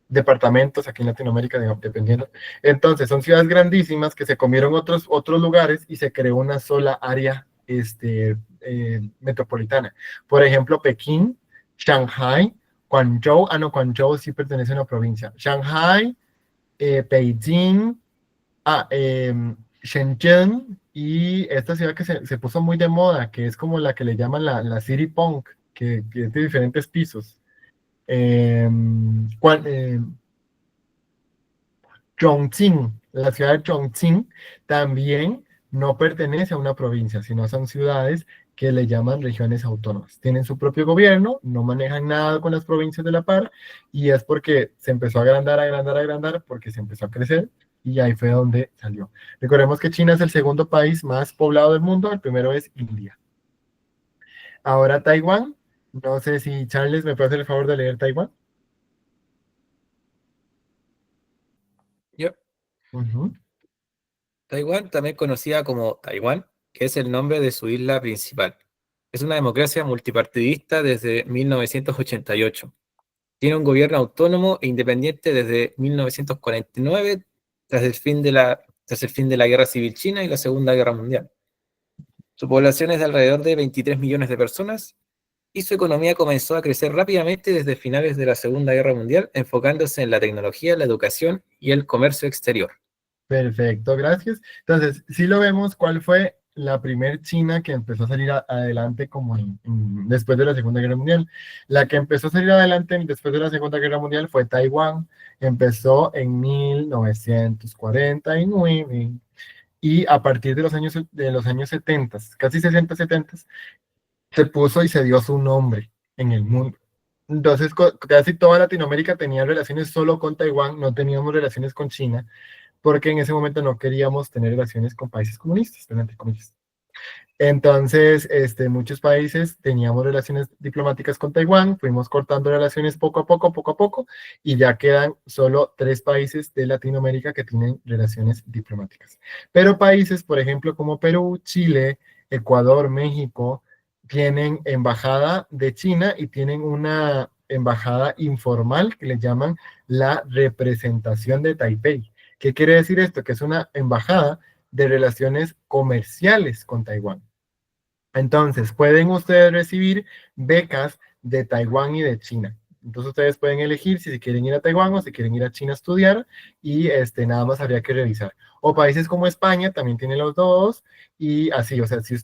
departamentos aquí en Latinoamérica, dependiendo. Entonces, son ciudades grandísimas que se comieron otros lugares y se creó una sola área metropolitana. Por ejemplo, Pekín, Shanghai, Guangzhou, Guangzhou sí pertenece a una provincia. Shanghai, Beijing, Shenzhen, y esta ciudad que se puso muy de moda, que es como la que le llaman la City Punk, que es de diferentes pisos. Chongqing, la ciudad de Chongqing también no pertenece a una provincia, sino son ciudades que le llaman regiones autónomas. Tienen su propio gobierno, no manejan nada con las provincias de la par, y es porque se empezó a agrandar, porque se empezó a crecer, y ahí fue donde salió. Recordemos que China es el segundo país más poblado del mundo, el primero es India. Ahora Taiwán, no sé si Charles me puede hacer el favor de leer Taiwán. Yep. Uh-huh. Taiwán, también conocida como Taiwán, que es el nombre de su isla principal. Es una democracia multipartidista desde 1988. Tiene un gobierno autónomo e independiente desde 1949, tras el fin de la Guerra Civil China y la Segunda Guerra Mundial. Su población es de alrededor de 23 millones de personas y su economía comenzó a crecer rápidamente desde finales de la Segunda Guerra Mundial, enfocándose en la tecnología, la educación y el comercio exterior. Perfecto, gracias. Entonces, si lo vemos, ¿cuál fue la primer China que empezó a salir adelante como después de la Segunda Guerra Mundial? La que empezó a salir adelante después de la Segunda Guerra Mundial fue Taiwán. Empezó en 1949 y a partir de los años 70, casi 60, 70, se puso y se dio su nombre en el mundo. Entonces, casi toda Latinoamérica tenía relaciones solo con Taiwán, no teníamos relaciones con China, porque en ese momento no queríamos tener relaciones con países comunistas, entre comillas. Entonces, muchos países teníamos relaciones diplomáticas con Taiwán, fuimos cortando relaciones poco a poco, y ya quedan solo 3 países de Latinoamérica que tienen relaciones diplomáticas. Pero países, por ejemplo, como Perú, Chile, Ecuador, México, tienen embajada de China y tienen una embajada informal que le llaman la representación de Taipei. ¿Qué quiere decir esto? Que es una embajada de relaciones comerciales con Taiwán. Entonces, pueden ustedes recibir becas de Taiwán y de China. Entonces, ustedes pueden elegir si quieren ir a Taiwán o si quieren ir a China a estudiar, y nada más habría que revisar. O países como España también tienen los dos, y así, o sea, si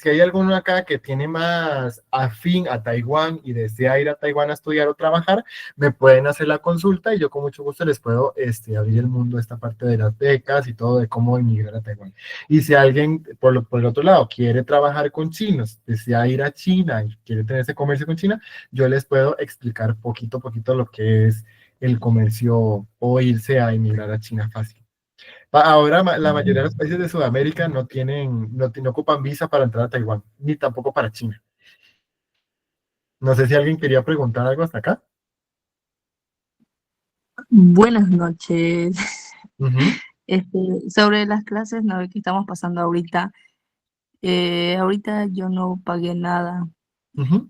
hay alguno acá que tiene más afín a Taiwán y desea ir a Taiwán a estudiar o trabajar, me pueden hacer la consulta y yo con mucho gusto les puedo abrir el mundo, esta parte de las becas y todo de cómo emigrar a Taiwán. Y si alguien, por el otro lado, quiere trabajar con chinos, desea ir a China y quiere tener ese comercio con China, yo les puedo explicar poquito a poquito lo que es el comercio o irse a emigrar a China fácil. Ahora la mayoría de los países de Sudamérica no ocupan visa para entrar a Taiwán, ni tampoco para China. No sé si alguien quería preguntar algo hasta acá. Buenas noches. Ujú, Sobre las clases, ¿no?, que estamos pasando ahorita. Ahorita yo no pagué nada. ujú.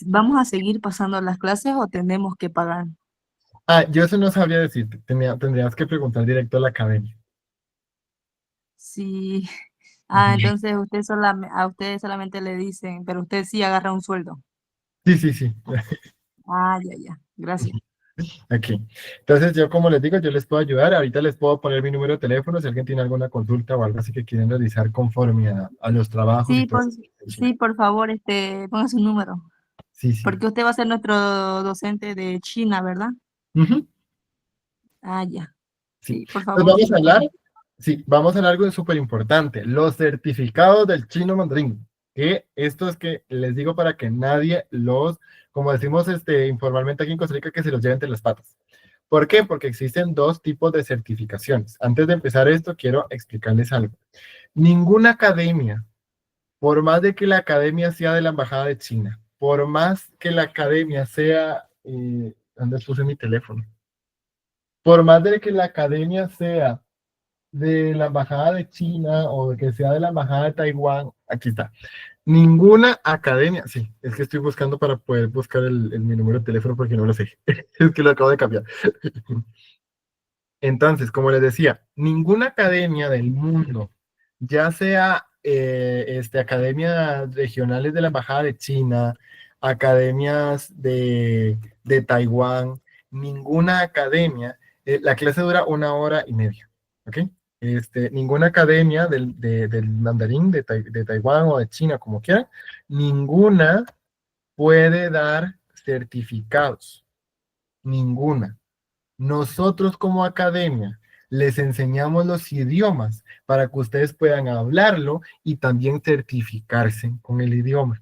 ¿Vamos a seguir pasando las clases o tenemos que pagar? Yo eso no sabría decirte. Tendrías que preguntar directo a la academia. Sí. Ujú. Entonces a ustedes solamente le dicen, pero usted sí agarra un sueldo. Sí, sí, sí. Ya. Gracias. Aquí. Entonces, yo como les digo, yo les puedo ayudar. Ahorita les puedo poner mi número de teléfono si alguien tiene alguna consulta o algo así que quieren realizar conforme a los trabajos y Sí, todo. por favor, ponga su número, Sí, sí. porque usted va a ser nuestro docente de China, ¿verdad? Ujú, Ya. sí. Sí, por Pues favor, vamos sí. a hablar, sí, vamos a hablar algo súper importante, los certificados del chino mandarín. Que esto es que les digo para que nadie como decimos informalmente aquí en Costa Rica, que se los lleve entre las patas. ¿Por qué? Porque existen 2 tipos de certificaciones. Antes de empezar esto, quiero explicarles algo. Ninguna academia, por más de que la academia sea de la Embajada de China, por más que la academia sea, ¿dónde puse mi teléfono? Por más de que la academia sea de la Embajada de China o de que sea de la Embajada de Taiwán, aquí está. Ninguna academia, sí, es que estoy buscando para poder buscar mi número de teléfono porque no lo sé, es que lo acabo de cambiar. Entonces, como les decía, ninguna academia del mundo, ya sea academias regionales de la Embajada de China, academias de Taiwán, ninguna academia, la clase dura 1 hora y media, ¿ok? Ninguna academia del mandarín de Taiwán o de China, como quieran, ninguna puede dar certificados, ninguna. Nosotros como academia les enseñamos los idiomas para que ustedes puedan hablarlo y también certificarse con el idioma.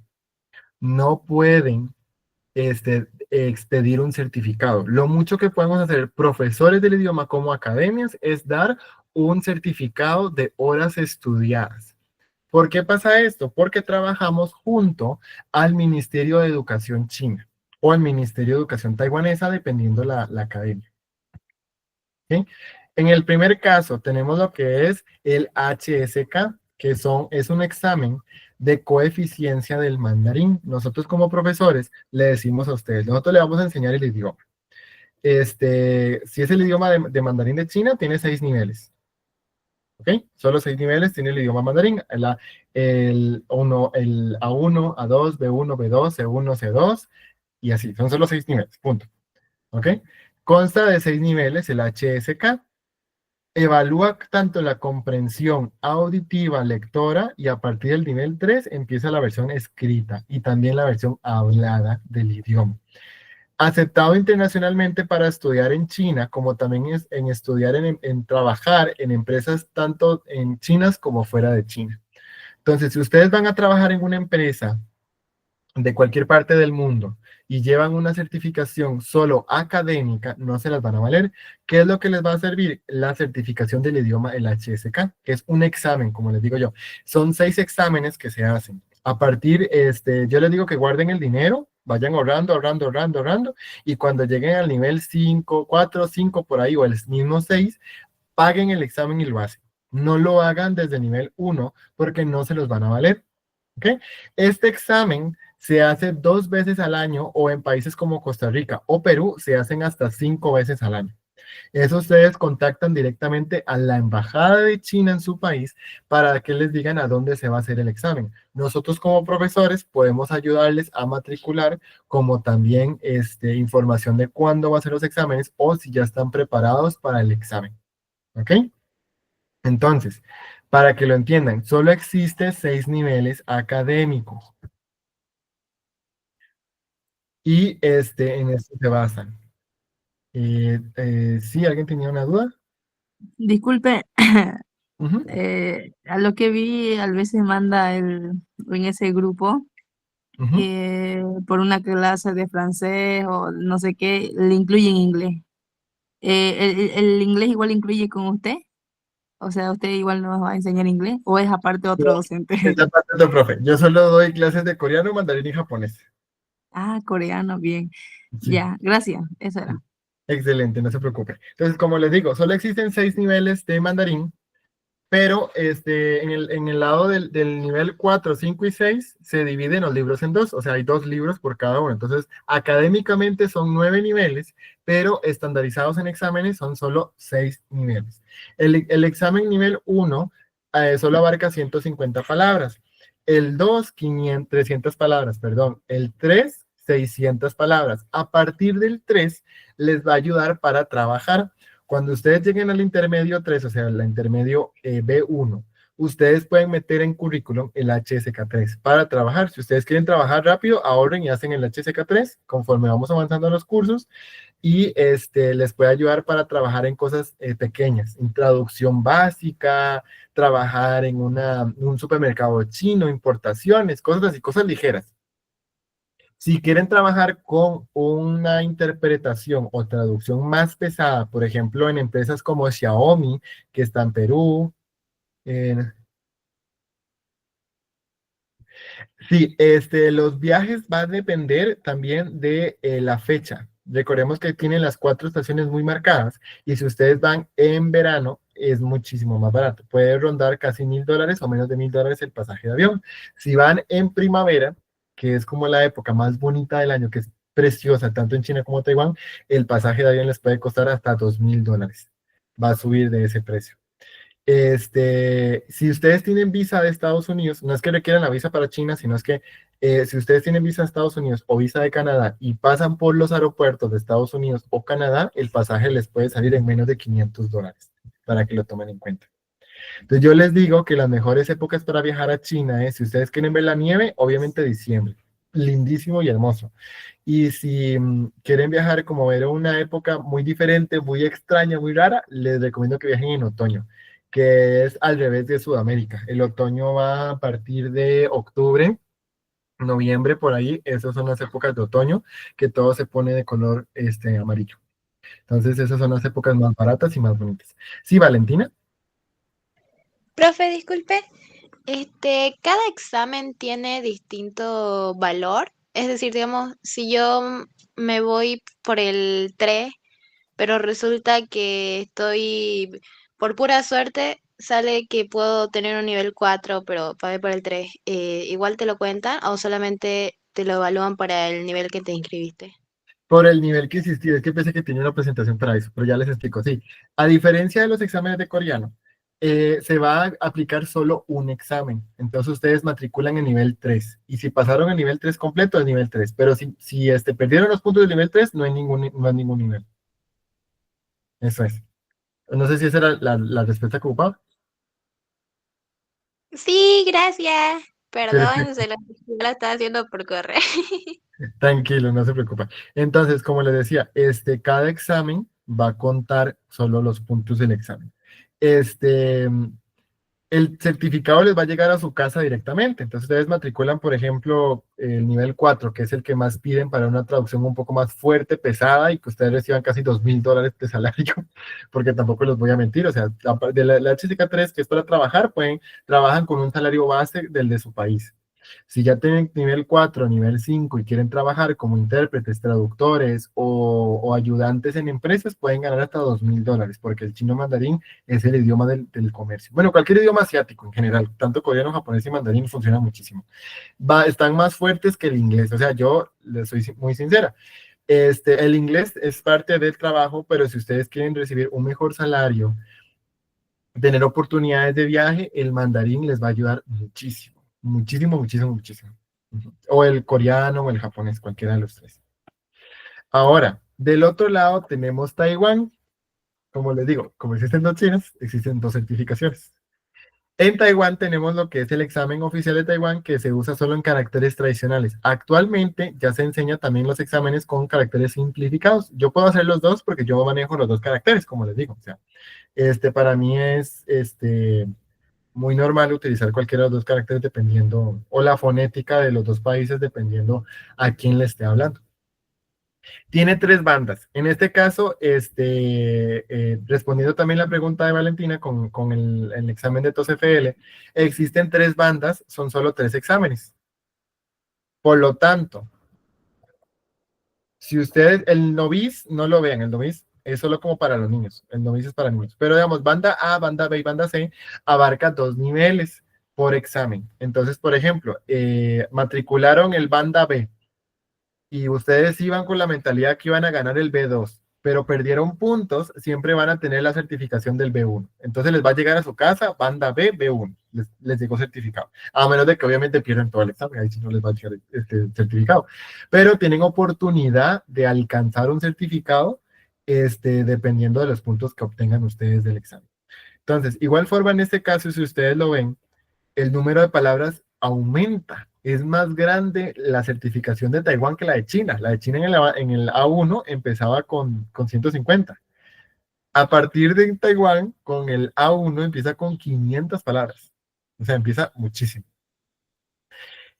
No pueden expedir un certificado. Lo mucho que podemos hacer profesores del idioma como academias es dar un certificado de horas estudiadas. ¿Por qué pasa esto? Porque trabajamos junto al Ministerio de Educación China o al Ministerio de Educación taiwanesa, dependiendo la academia. ¿Sí? En el primer caso tenemos lo que es el HSK, que es un examen de coeficiencia del mandarín. Nosotros como profesores le decimos a ustedes, nosotros le vamos a enseñar el idioma. Si es el idioma de mandarín de China, tiene 6 niveles. ¿Ok? Solo 6 niveles tiene el idioma mandarín. El A1, A2, B1, B2, C1, C2, y así. Son solo 6 niveles, punto. ¿Ok? Consta de 6 niveles el HSK. Evalúa tanto la comprensión auditiva, lectora, y a partir del nivel 3 empieza la versión escrita y también la versión hablada del idioma. Aceptado internacionalmente para estudiar en China, como también en estudiar en trabajar en empresas tanto en chinas como fuera de China. Entonces, si ustedes van a trabajar en una empresa de cualquier parte del mundo y llevan una certificación solo académica, no se las van a valer. ¿Qué es lo que les va a servir? La certificación del idioma, el HSK, que es un examen, como les digo yo. Son 6 exámenes que se hacen. A partir, yo les digo que guarden el dinero, vayan ahorrando, ahorrando, ahorrando, ahorrando, y cuando lleguen al nivel 5, 4, 5 por ahí, o el mismo 6, paguen el examen y lo hacen. No lo hagan desde el nivel 1 porque no se los van a valer. ¿Okay? Este examen se hace 2 veces al año, o en países como Costa Rica o Perú se hacen hasta 5 veces al año. Eso ustedes contactan directamente a la embajada de China en su país para que les digan a dónde se va a hacer el examen. Nosotros como profesores podemos ayudarles a matricular, como también información de cuándo va a ser los exámenes o si ya están preparados para el examen. ¿Ok? Entonces, para que lo entiendan, solo existen 6 niveles académicos. Y en esto se basan. ¿Sí? ¿Alguien tenía una duda? Disculpe, Ujú, a lo que vi, a veces manda en ese grupo ujú. por una clase de francés o no sé qué, le incluyen inglés. ¿El inglés igual incluye con usted? O sea, ¿usted igual nos va a enseñar inglés o es aparte otro docente? Esa parte es lo profe. Yo solo doy clases de coreano, mandarín y japonés. Ah, coreano, bien. Sí, Ya, gracias, eso era. excelente, no se preocupe. Entonces, como les digo, solo existen 6 niveles de mandarín. Pero en el lado del nivel 4, 5 y 6 se dividen los libros en dos, o sea, hay 2 libros por cada uno. Entonces, académicamente son 9 niveles, pero estandarizados en exámenes son solo 6 niveles. El examen nivel 1 solo abarca 150 palabras. El 2, 500, 300 palabras, perdón. El 3, 600 palabras. A partir del 3, les va a ayudar para trabajar. Cuando ustedes lleguen al intermedio 3, o sea, al intermedio B1, ustedes pueden meter en currículum el HSK3 para trabajar. Si ustedes quieren trabajar rápido, ahorren y hacen el HSK3 conforme vamos avanzando en los cursos, y les puede ayudar para trabajar en cosas pequeñas, en traducción básica, trabajar en un supermercado chino, importaciones, cosas así, cosas ligeras. Si quieren trabajar con una interpretación o traducción más pesada, por ejemplo, en empresas como Xiaomi, que está en Perú. Sí, los viajes van a depender también de la fecha. Recordemos que tienen las 4 estaciones muy marcadas, y si ustedes van en verano es muchísimo más barato. Puede rondar casi $1,000 o menos de $1,000 el pasaje de avión. Si van en primavera, que es como la época más bonita del año, que es preciosa tanto en China como Taiwán, el pasaje de avión les puede costar hasta $2,000. Va a subir de ese precio. Si ustedes tienen visa de Estados Unidos, no es que requieran la visa para China, sino es que si ustedes tienen visa de Estados Unidos o visa de Canadá y pasan por los aeropuertos de Estados Unidos o Canadá, el pasaje les puede salir en menos de $500, para que lo tomen en cuenta. Entonces yo les digo que las mejores épocas para viajar a China es, si ustedes quieren ver la nieve, obviamente diciembre, lindísimo y hermoso. Y si quieren viajar como ver una época muy diferente, muy extraña, muy rara, les recomiendo que viajen en otoño, que es al revés de Sudamérica. El otoño va a partir de octubre, noviembre, por ahí. Esas son las épocas de otoño, que todo se pone de color amarillo. Entonces esas son las épocas más baratas y más bonitas. Sí, Valentina. Profe, disculpe, cada examen tiene distinto valor. Es decir, digamos, si yo me voy por el 3, pero resulta que estoy, por pura suerte, sale que puedo tener un nivel 4, pero pagué por el 3. ¿Igual te lo cuentan o solamente te lo evalúan para el nivel que te inscribiste? Por el nivel que existía, es que pensé que tenía una presentación para eso, pero ya les explico. Sí, a diferencia de los exámenes de coreano, se va a aplicar solo un examen. Entonces ustedes matriculan en nivel 3. Y si pasaron el nivel 3 completo, es nivel 3. Pero si perdieron los puntos del nivel 3, no hay ningún nivel. Eso es. No sé si esa era la respuesta que ocupaba. Sí, gracias. Perdón, Perfecto. yo lo estaba haciendo por correr. Tranquilo, no se preocupa. Entonces, como les decía, cada examen va a contar solo los puntos del examen. Este, el certificado les va a llegar a su casa directamente. Entonces ustedes matriculan, por ejemplo, el nivel 4, que es el que más piden para una traducción un poco más fuerte, pesada, y que ustedes reciban casi $2,000 de salario, porque tampoco les voy a mentir. O sea, de la HSK3, que es para trabajar, trabajan con un salario base del de su país. Si ya tienen nivel 4, nivel 5 y quieren trabajar como intérpretes, traductores o ayudantes en empresas, pueden ganar hasta $2,000, porque el chino mandarín es el idioma del comercio. Bueno, cualquier idioma asiático en general, tanto coreano, japonés y mandarín funciona muchísimo. Están más fuertes que el inglés. O sea, yo les soy muy sincera. El inglés es parte del trabajo, pero si ustedes quieren recibir un mejor salario, tener oportunidades de viaje, el mandarín les va a ayudar muchísimo, muchísimo, muchísimo, muchísimo. O el coreano o el japonés, cualquiera de los tres. Ahora, del otro lado tenemos Taiwán. Como les digo, como existen dos chinas, existen dos certificaciones. En Taiwán tenemos lo que es el examen oficial de Taiwán, que se usa solo en caracteres tradicionales. Actualmente ya se enseña también los exámenes con caracteres simplificados. Yo puedo hacer los dos porque yo manejo los dos caracteres, como les digo. O sea, para mí es muy normal utilizar cualquiera de los dos caracteres dependiendo, o la fonética de los dos países dependiendo a quién le esté hablando. Tiene 3 bandas. En este caso, respondiendo también la pregunta de Valentina con el examen de TOEFL, existen 3 bandas, son solo 3 exámenes. Por lo tanto, si ustedes, el novice, no lo vean, el novice es solo como para los niños, el novice es para niños. Pero digamos, banda A, banda B y banda C abarca 2 niveles por examen. Entonces, por ejemplo, matricularon el banda B, y ustedes iban con la mentalidad que iban a ganar el B2, pero perdieron puntos, siempre van a tener la certificación del B1. Entonces les va a llegar a su casa, banda B, B1, les llegó certificado. A menos de que obviamente pierdan todo el examen, ahí sí no les va a llegar certificado. Pero tienen oportunidad de alcanzar un certificado dependiendo de los puntos que obtengan ustedes del examen. Entonces, igual forma en este caso, si ustedes lo ven, el número de palabras aumenta. Es más grande la certificación de Taiwán que la de China. La de China en el A1 empezaba con 150. A partir de Taiwán, con el A1 empieza con 500 palabras. O sea, empieza muchísimo.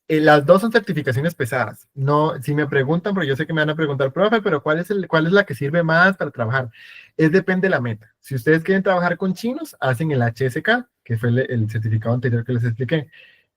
Las dos son certificaciones pesadas. No, si me preguntan, porque yo sé que me van a preguntar, profe, pero ¿cuál es la que sirve más para trabajar? Depende de la meta. Si ustedes quieren trabajar con chinos, hacen el HSK, que fue el certificado anterior que les expliqué.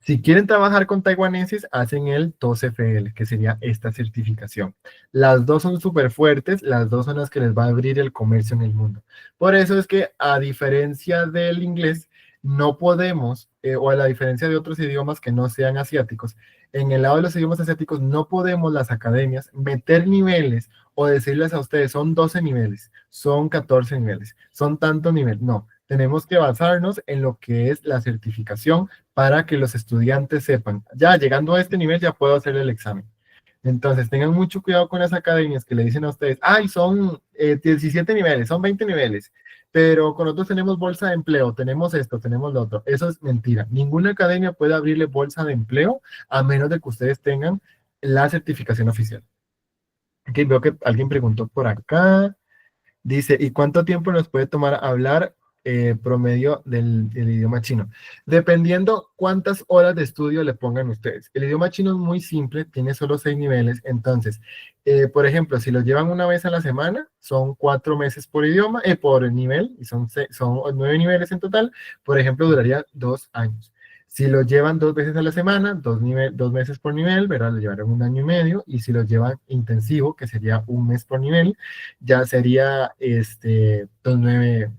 Si quieren trabajar con taiwaneses, hacen el TOEFL, que sería esta certificación. Las dos son súper fuertes, las dos son las que les va a abrir el comercio en el mundo. Por eso es que, a diferencia del inglés, no podemos, o a la diferencia de otros idiomas que no sean asiáticos, en el lado de los idiomas asiáticos no podemos las academias meter niveles o decirles a ustedes, son 12 niveles, son 14 niveles, son tantos niveles. No, tenemos que basarnos en lo que es la certificación para que los estudiantes sepan, ya llegando a este nivel ya puedo hacer el examen. Entonces, tengan mucho cuidado con las academias que le dicen a ustedes, ay, son 17 niveles, son 20 niveles, pero con nosotros tenemos bolsa de empleo, tenemos esto, tenemos lo otro. Eso es mentira. Ninguna academia puede abrirle bolsa de empleo a menos de que ustedes tengan la certificación oficial. Ok, veo que alguien preguntó por acá. Dice, ¿y cuánto tiempo nos puede tomar hablar promedio del idioma chino? Dependiendo cuántas horas de estudio le pongan ustedes. El idioma chino es muy simple, tiene solo 6 niveles. Entonces, por ejemplo, si lo llevan una vez a la semana, son 4 meses por idioma, por nivel, y son 9 niveles en total. Por ejemplo, duraría 2 años. Si lo llevan 2 veces a la semana, 2 meses por nivel, ¿verdad? Lo llevarán 1 año y medio. Y si lo llevan intensivo, que sería 1 mes por nivel, ya sería 9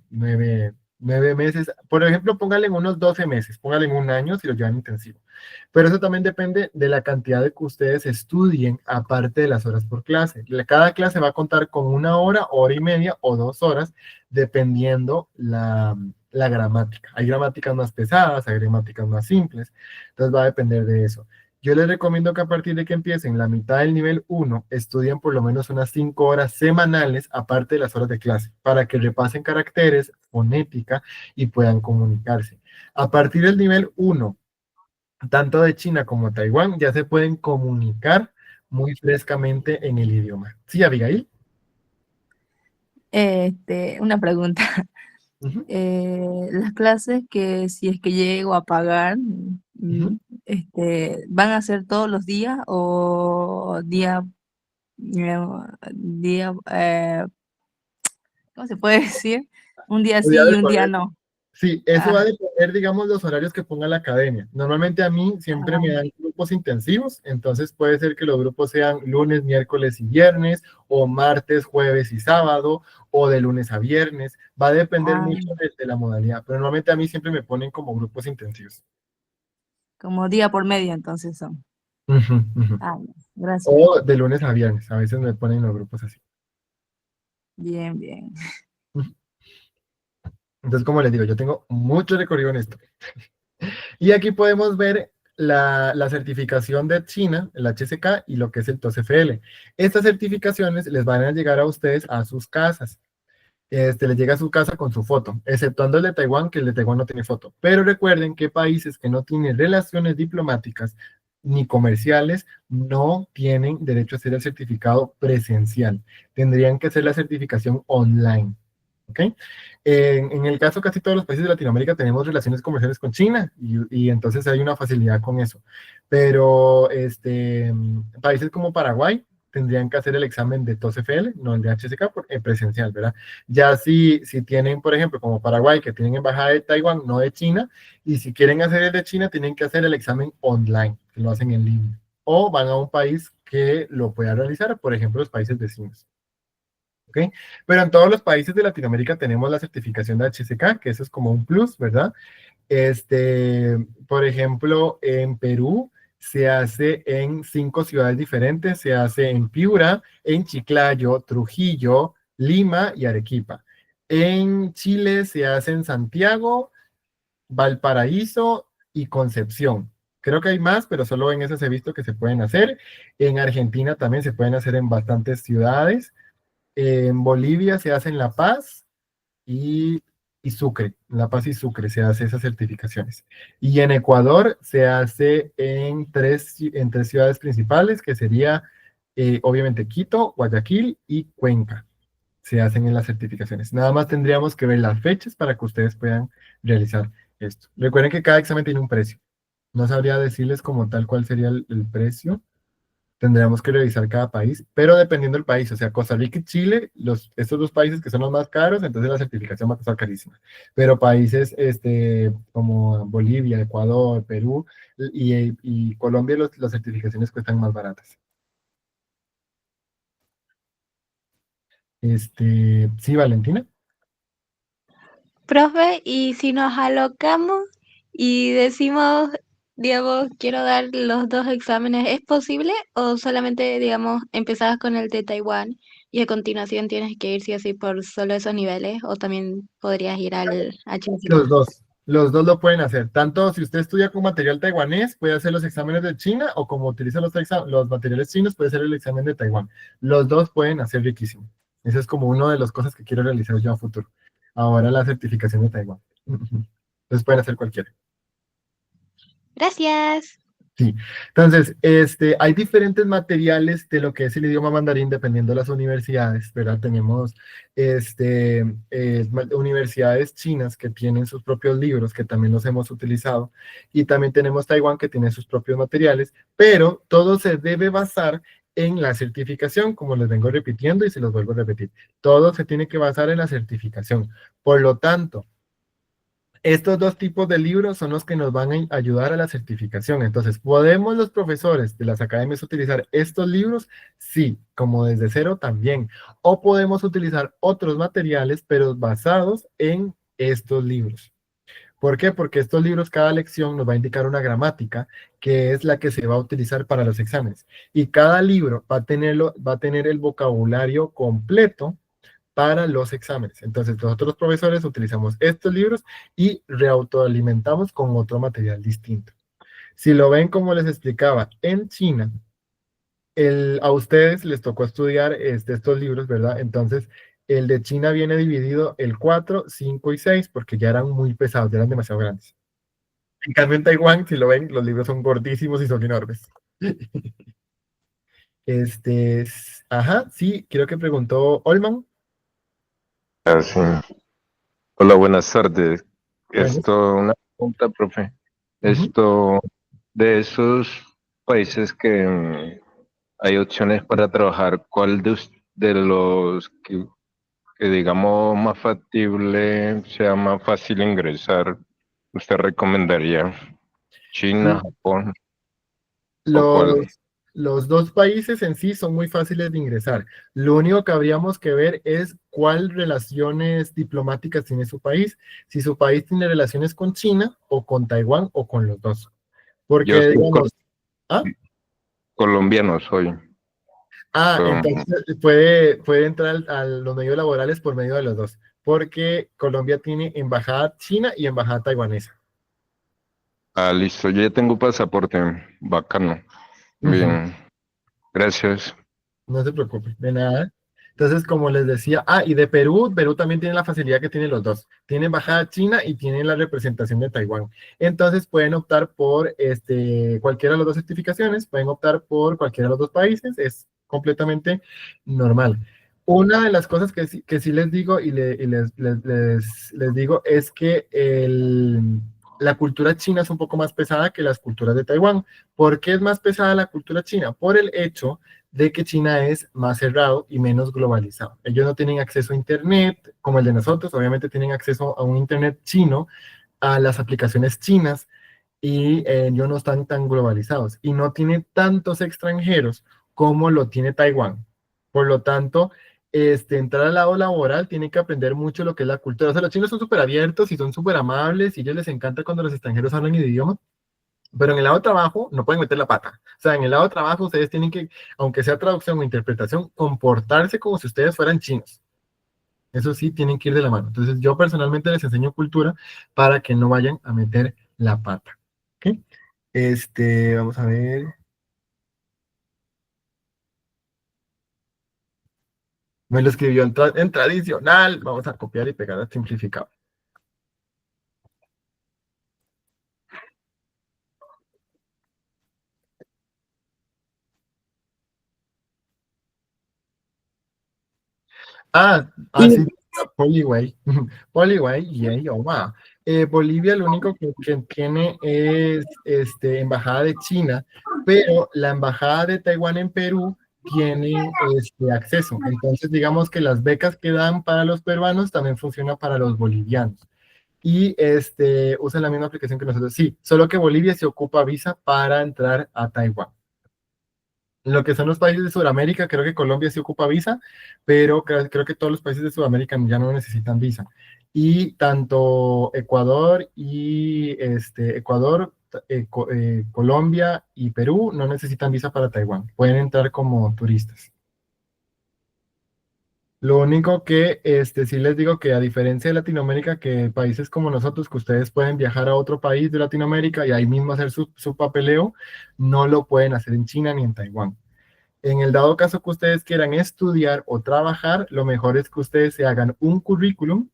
meses. Por ejemplo, póngale en unos 12 meses, póngale en 1 año si lo llevan intensivo. Pero eso también depende de la cantidad de que ustedes estudien, aparte de las horas por clase. Cada clase va a contar con 1 hora, hora y media o 2 horas, dependiendo la gramática. Hay gramáticas más pesadas, hay gramáticas más simples, entonces va a depender de eso. Yo les recomiendo que a partir de que empiecen la mitad del nivel 1, estudien por lo menos unas 5 horas semanales, aparte de las horas de clase, para que repasen caracteres, fonética y puedan comunicarse. A partir del nivel 1, tanto de China como Taiwán, ya se pueden comunicar muy frescamente en el idioma. ¿Sí, Abigail? Una pregunta. Ujú, las clases que si es que llego a pagar, ujú. ¿van a ser todos los días o eh, día, ¿cómo se puede decir? Un día Podría sí y un día recorrer. no. Sí, eso va a Ah, depender, digamos, los horarios que ponga la academia. Normalmente a mí siempre me ah, dan grupos intensivos, entonces puede ser que los grupos sean lunes, miércoles y viernes, o martes, jueves y sábado, o de lunes a viernes. Va a depender ah, mucho de la modalidad, pero normalmente a mí siempre me ponen como grupos intensivos. como día por medio entonces son. Ujú, ujú. Ah, ya, gracias. O de lunes a viernes, a veces me ponen los grupos así. Bien, bien. Ujú. Entonces, como les digo, yo tengo mucho recorrido en esto. Y aquí podemos ver la certificación de China, el HSK, y lo que es el TOEFL. Estas certificaciones les van a llegar a ustedes a sus casas. Les llega a su casa con su foto, exceptuando el de Taiwán, que el de Taiwán no tiene foto. Pero recuerden que países que no tienen relaciones diplomáticas ni comerciales no tienen derecho a hacer el certificado presencial. Tendrían que hacer la certificación online. ¿Ok? En el caso casi todos los países de Latinoamérica tenemos relaciones comerciales con China y entonces hay una facilidad con eso. Pero países como Paraguay tendrían que hacer el examen de TOEFL, no el de HSK, presencial, ¿verdad? Ya si tienen, por ejemplo, como Paraguay, que tienen embajada de Taiwán, no de China, y si quieren hacer el de China, tienen que hacer el examen online, que lo hacen en línea. O van a un país que lo pueda realizar, por ejemplo, los países vecinos. ¿Ok? Pero en todos los países de Latinoamérica tenemos la certificación de HSK, que eso es como un plus, ¿verdad? Por ejemplo, en Perú se hace en 5 ciudades diferentes, se hace en Piura, en Chiclayo, Trujillo, Lima y Arequipa. En Chile se hace en Santiago, Valparaíso y Concepción. Creo que hay más, pero solo en esas he visto que se pueden hacer. En Argentina también se pueden hacer en bastantes ciudades. En Bolivia se hace en La Paz y, y Sucre. En La Paz y Sucre se hace esas certificaciones. Y en Ecuador se hace en tres ciudades principales, que sería obviamente Quito, Guayaquil y Cuenca. Se hacen en las certificaciones. Nada más tendríamos que ver las fechas para que ustedes puedan realizar esto. Recuerden que cada examen tiene un precio. No sabría decirles como tal cuál sería el precio. Tendríamos que revisar cada país, pero dependiendo del país, o sea, Costa Rica y Chile, estos dos países que son los más caros, entonces la certificación va a costar carísima. Pero países como Bolivia, Ecuador, Perú y Colombia, las certificaciones cuestan más baratas. Sí, Valentina. Profe, y si nos alocamos y decimos, digamos, quiero dar los dos exámenes, ¿es posible? ¿O solamente, digamos, empezabas con el de Taiwán y a continuación tienes que ir sí o sí por solo esos niveles? ¿O también podrías ir al HSK? Los dos lo pueden hacer. Tanto si usted estudia con material taiwanés, puede hacer los exámenes de China, o como utiliza los materiales chinos, puede hacer el examen de Taiwán. Los dos pueden hacer riquísimo. Esa es como una de las cosas que quiero realizar yo a futuro. Ahora la certificación de Taiwán. Entonces pueden hacer cualquiera. Gracias. Sí, entonces, hay diferentes materiales de lo que es el idioma mandarín dependiendo de las universidades, ¿verdad? Tenemos universidades chinas que tienen sus propios libros, que también los hemos utilizado, y también tenemos Taiwán que tiene sus propios materiales, pero todo se debe basar en la certificación, como les vengo repitiendo y se los vuelvo a repetir. Todo se tiene que basar en la certificación. Por lo tanto, estos dos tipos de libros son los que nos van a ayudar a la certificación. Entonces, ¿podemos los profesores de las academias utilizar estos libros? Sí, como desde cero también. O podemos utilizar otros materiales, pero basados en estos libros. ¿Por qué? Porque estos libros, cada lección nos va a indicar una gramática, que es la que se va a utilizar para los exámenes. Y cada libro va a tener el vocabulario completo para los exámenes. Entonces, nosotros los profesores utilizamos estos libros y reautoalimentamos con otro material distinto. Si lo ven como les explicaba, en China, a ustedes les tocó estudiar estos libros, ¿verdad? Entonces, el de China viene dividido el 4, 5 y 6 porque ya eran muy pesados, ya eran demasiado grandes. En cambio, en Taiwán, si lo ven, los libros son gordísimos y son enormes. Ajá, sí, creo que preguntó Olman. Ah, sí. Hola, buenas tardes. Bueno, Una pregunta, profe. ujú. De esos países que hay opciones para trabajar, ¿cuál de los que digamos más factible, sea más fácil ingresar, usted recomendaría? ¿China, Japón o cuál? Los, los dos países en sí son muy fáciles de ingresar. Lo único que habríamos que ver es cuál relaciones diplomáticas tiene su país. Si su país tiene relaciones con China o con Taiwán o con los dos. Yo Porque, soy digamos, ¿ah? colombiano, soy. Um, Entonces puede entrar a los medios laborales por medio de los dos. Porque Colombia tiene embajada china y embajada taiwanesa. Listo, yo ya tengo pasaporte. Bacano. Ujú. Bien, gracias. No se preocupe, de nada. Entonces, como les decía, y de Perú, Perú también tiene la facilidad que tienen los dos. Tiene embajada china y tienen la representación de Taiwán. Entonces, pueden optar por cualquiera de las dos certificaciones, pueden optar por cualquiera de los dos países, es completamente normal. Una de las cosas que sí les digo les digo es que la cultura china es un poco más pesada que las culturas de Taiwán. ¿Por qué es más pesada la cultura china? Por el hecho de que China es más cerrado y menos globalizado. Ellos no tienen acceso a Internet como el de nosotros, obviamente tienen acceso a un Internet chino, a las aplicaciones chinas, y ellos no están tan globalizados. Y no tiene tantos extranjeros como lo tiene Taiwán. Por lo tanto, entrar al lado laboral tiene que aprender mucho lo que es la cultura. O sea, los chinos son súper abiertos y son súper amables y a ellos les encanta cuando los extranjeros hablan el idioma. Pero en el lado de trabajo no pueden meter la pata. O sea, en el lado de trabajo ustedes tienen que, aunque sea traducción o interpretación, comportarse como si ustedes fueran chinos. Eso sí, tienen que ir de la mano. Entonces, yo personalmente les enseño cultura para que no vayan a meter la pata. ¿Ok? Vamos a ver. Me lo escribió en tradicional. Vamos a copiar y pegar a simplificado. Sí, Poliway. Poliway, yay, oh, wow. Bolivia lo único que tiene es embajada de China, pero la embajada de Taiwán en Perú tiene acceso. Entonces, digamos que las becas que dan para los peruanos también funcionan para los bolivianos. Y usan la misma aplicación que nosotros. Sí, solo que Bolivia se ocupa visa para entrar a Taiwán. Lo que son los países de Sudamérica, creo que Colombia sí ocupa visa, pero creo que todos los países de Sudamérica ya no necesitan visa. Y tanto Ecuador Colombia y Perú no necesitan visa para Taiwán. Pueden entrar como turistas. Lo único que sí les digo que a diferencia de Latinoamérica, que países como nosotros, que ustedes pueden viajar a otro país de Latinoamérica y ahí mismo hacer su papeleo, no lo pueden hacer en China ni en Taiwán. En el dado caso que ustedes quieran estudiar o trabajar, lo mejor es que ustedes se hagan un currículum.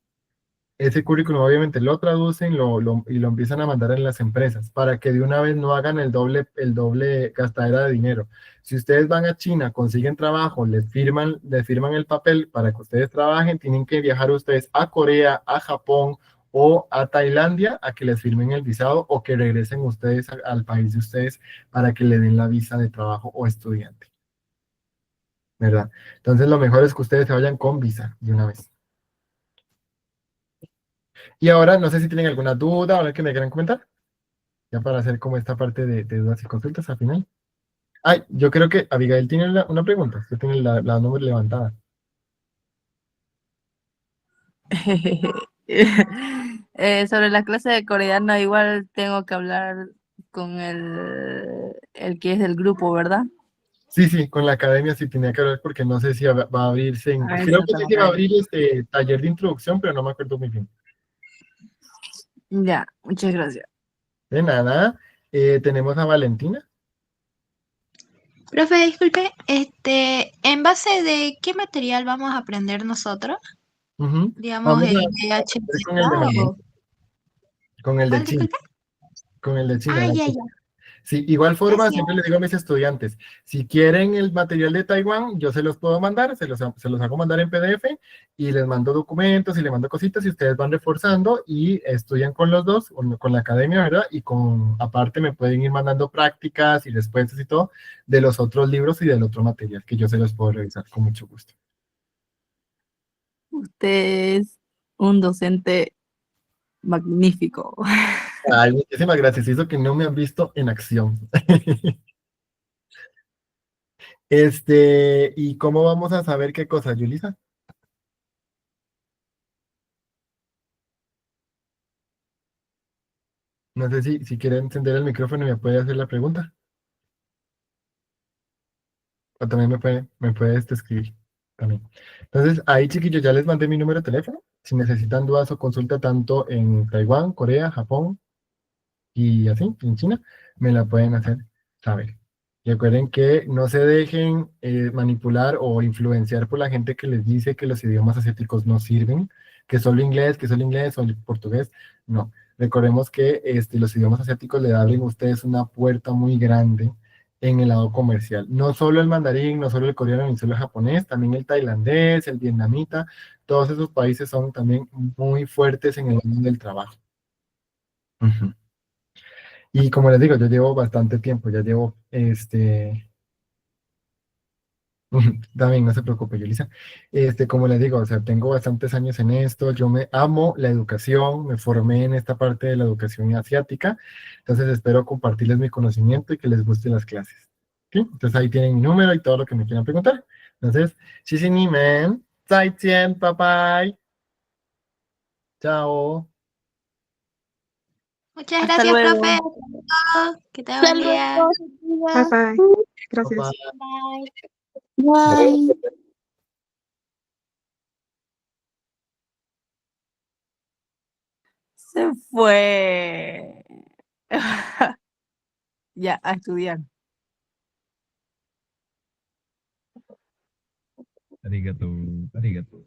Ese currículum obviamente lo traducen y lo empiezan a mandar en las empresas para que de una vez no hagan el doble gastadera de dinero. Si ustedes van a China, consiguen trabajo, les firman el papel para que ustedes trabajen, tienen que viajar ustedes a Corea, a Japón o a Tailandia a que les firmen el visado o que regresen ustedes al país de ustedes para que le den la visa de trabajo o estudiante. ¿Verdad? Entonces lo mejor es que ustedes se vayan con visa de una vez. Y ahora no sé si tienen alguna duda o algo que me quieran comentar, ya para hacer como esta parte de dudas y consultas al final. Yo creo que Abigail tiene una pregunta, usted tiene la número levantada. Sobre la clase de coreano, igual tengo que hablar con el que es del grupo, ¿verdad? Sí, con la academia sí tenía que hablar porque no sé si va a abrirse creo Eso que sí tengo se que va a ver. abrir taller de introducción, pero no me acuerdo muy bien. Ya, muchas gracias. De nada, tenemos a Valentina. Profe, disculpe, ¿en base de qué material vamos a aprender nosotros? Ujú. Digamos, Vamos el a PHZ ver con el de manejo, o con el de ¿cuál, China, disculpe? con el de China, la Ya, China. ya. Sí, igual forma, Gracias. siempre les digo a mis estudiantes, si quieren el material de Taiwán, yo se los puedo mandar, se los hago mandar en PDF y les mando documentos y les mando cositas y ustedes van reforzando y estudian con los dos, con la academia, ¿verdad? Y aparte me pueden ir mandando prácticas y respuestas y todo de los otros libros y del otro material que yo se los puedo revisar con mucho gusto. Usted es un docente magnífico. Ay, muchísimas gracias, hizo que no me han visto en acción. ¿Y cómo vamos a saber qué cosa, Yulisa? No sé si quiere encender el micrófono y me puede hacer la pregunta. O también me puede escribir también. Entonces, ahí chiquillos, ya les mandé mi número de teléfono. Si necesitan dudas o consulta tanto en Taiwán, Corea, Japón y así, en China, me la pueden hacer saber. Y recuerden que no se dejen manipular o influenciar por la gente que les dice que los idiomas asiáticos no sirven, que solo inglés o portugués. No. Recordemos que los idiomas asiáticos le abren a ustedes una puerta muy grande en el lado comercial. No solo el mandarín, no solo el coreano, ni solo el japonés, también el tailandés, el vietnamita, todos esos países son también muy fuertes en el mundo del trabajo. Ujú. Y como les digo, yo llevo bastante tiempo, ya llevo, también no se preocupe, Yulisa, como les digo, o sea, tengo bastantes años en esto, yo me amo la educación, me formé en esta parte de la educación asiática, entonces espero compartirles mi conocimiento y que les gusten las clases. ¿Sí? Entonces ahí tienen mi número y todo lo que me quieran preguntar. Entonces, sí, ni men, zaijian, bye bye, chao. Muchas Hasta gracias, luego. profe. Que tenga Hasta buen día. luego. Bye bye. Bye Gracias. bye. Bye. Bye. Se fue. Ya, a estudiar. Arigato, arigato.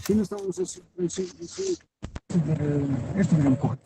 Si no estamos esto me empuja.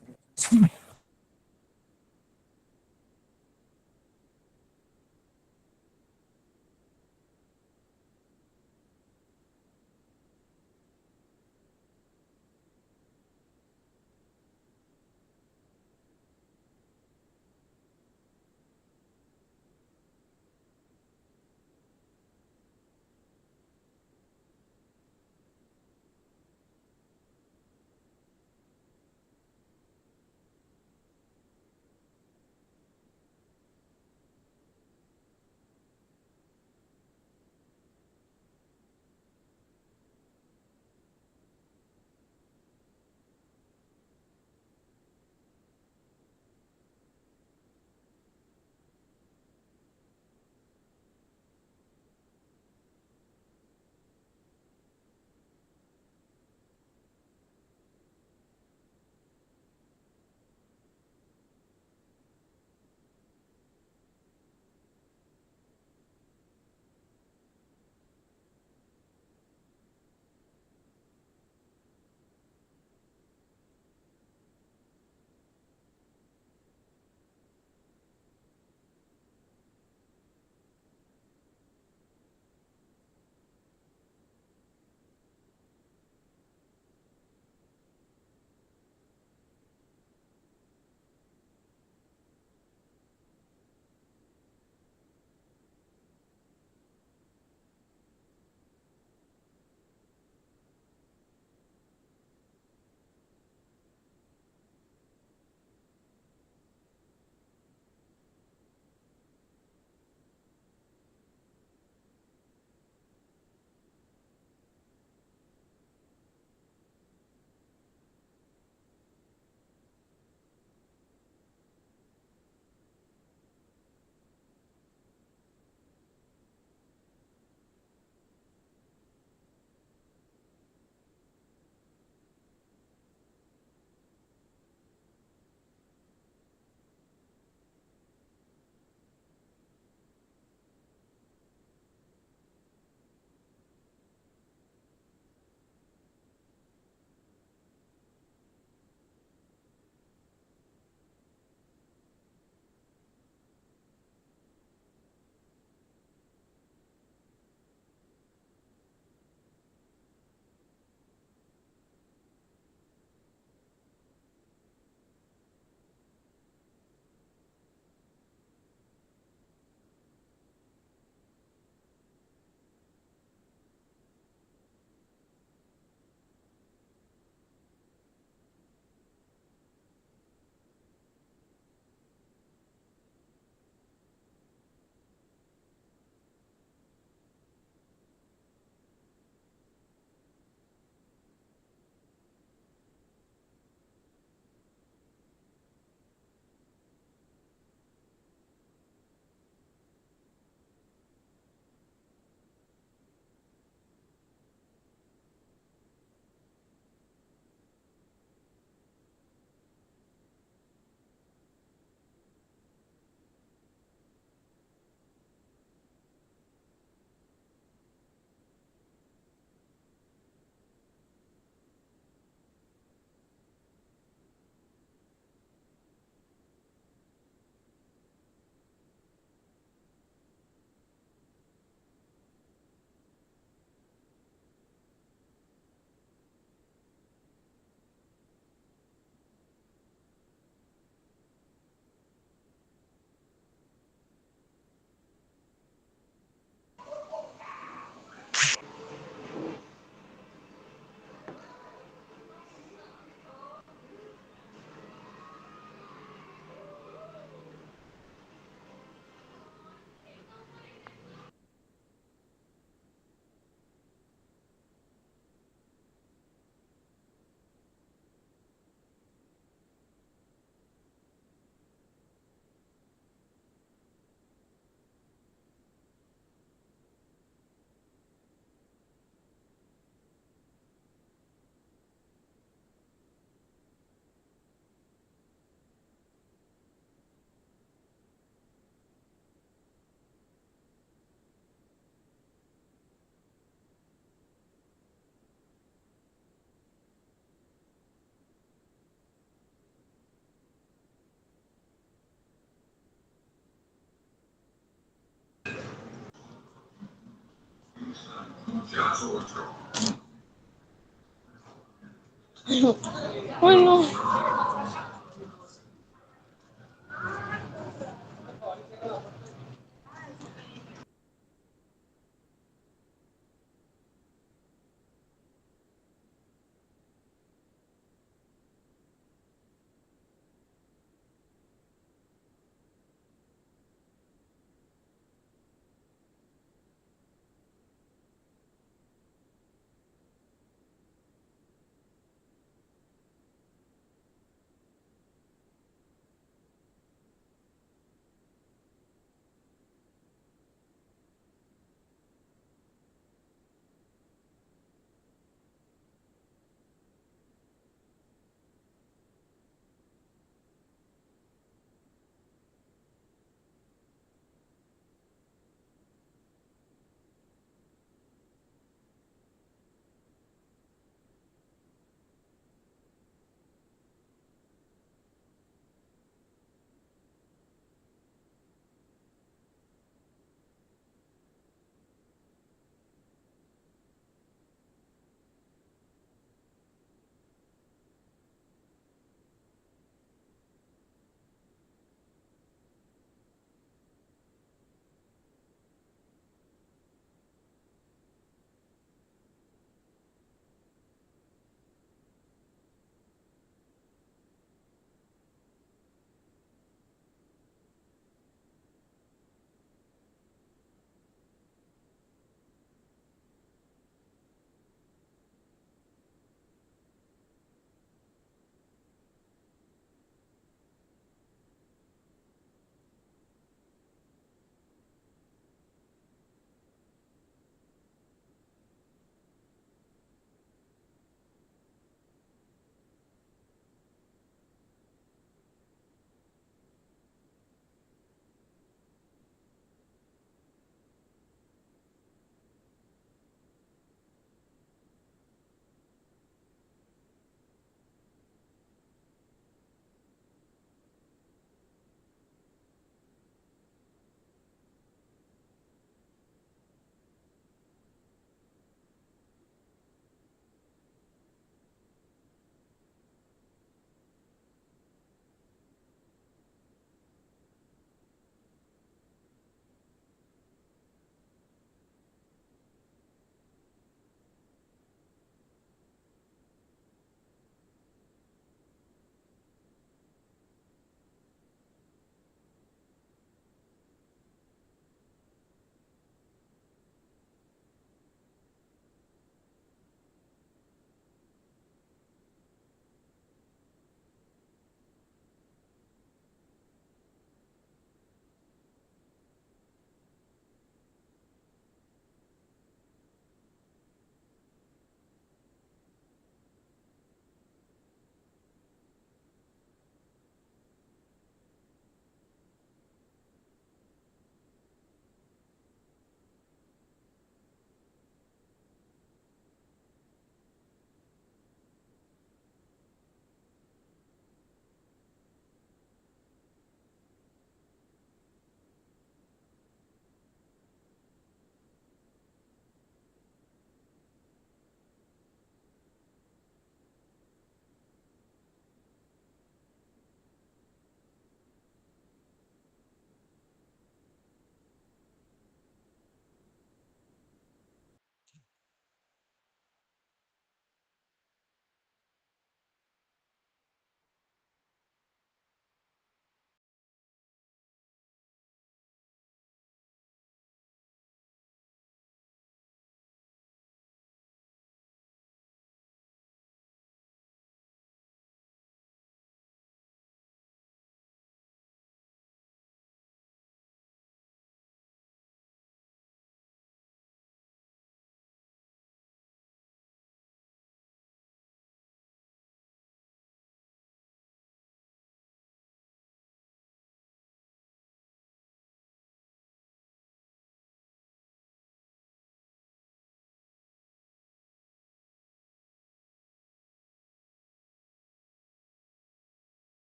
Bueno.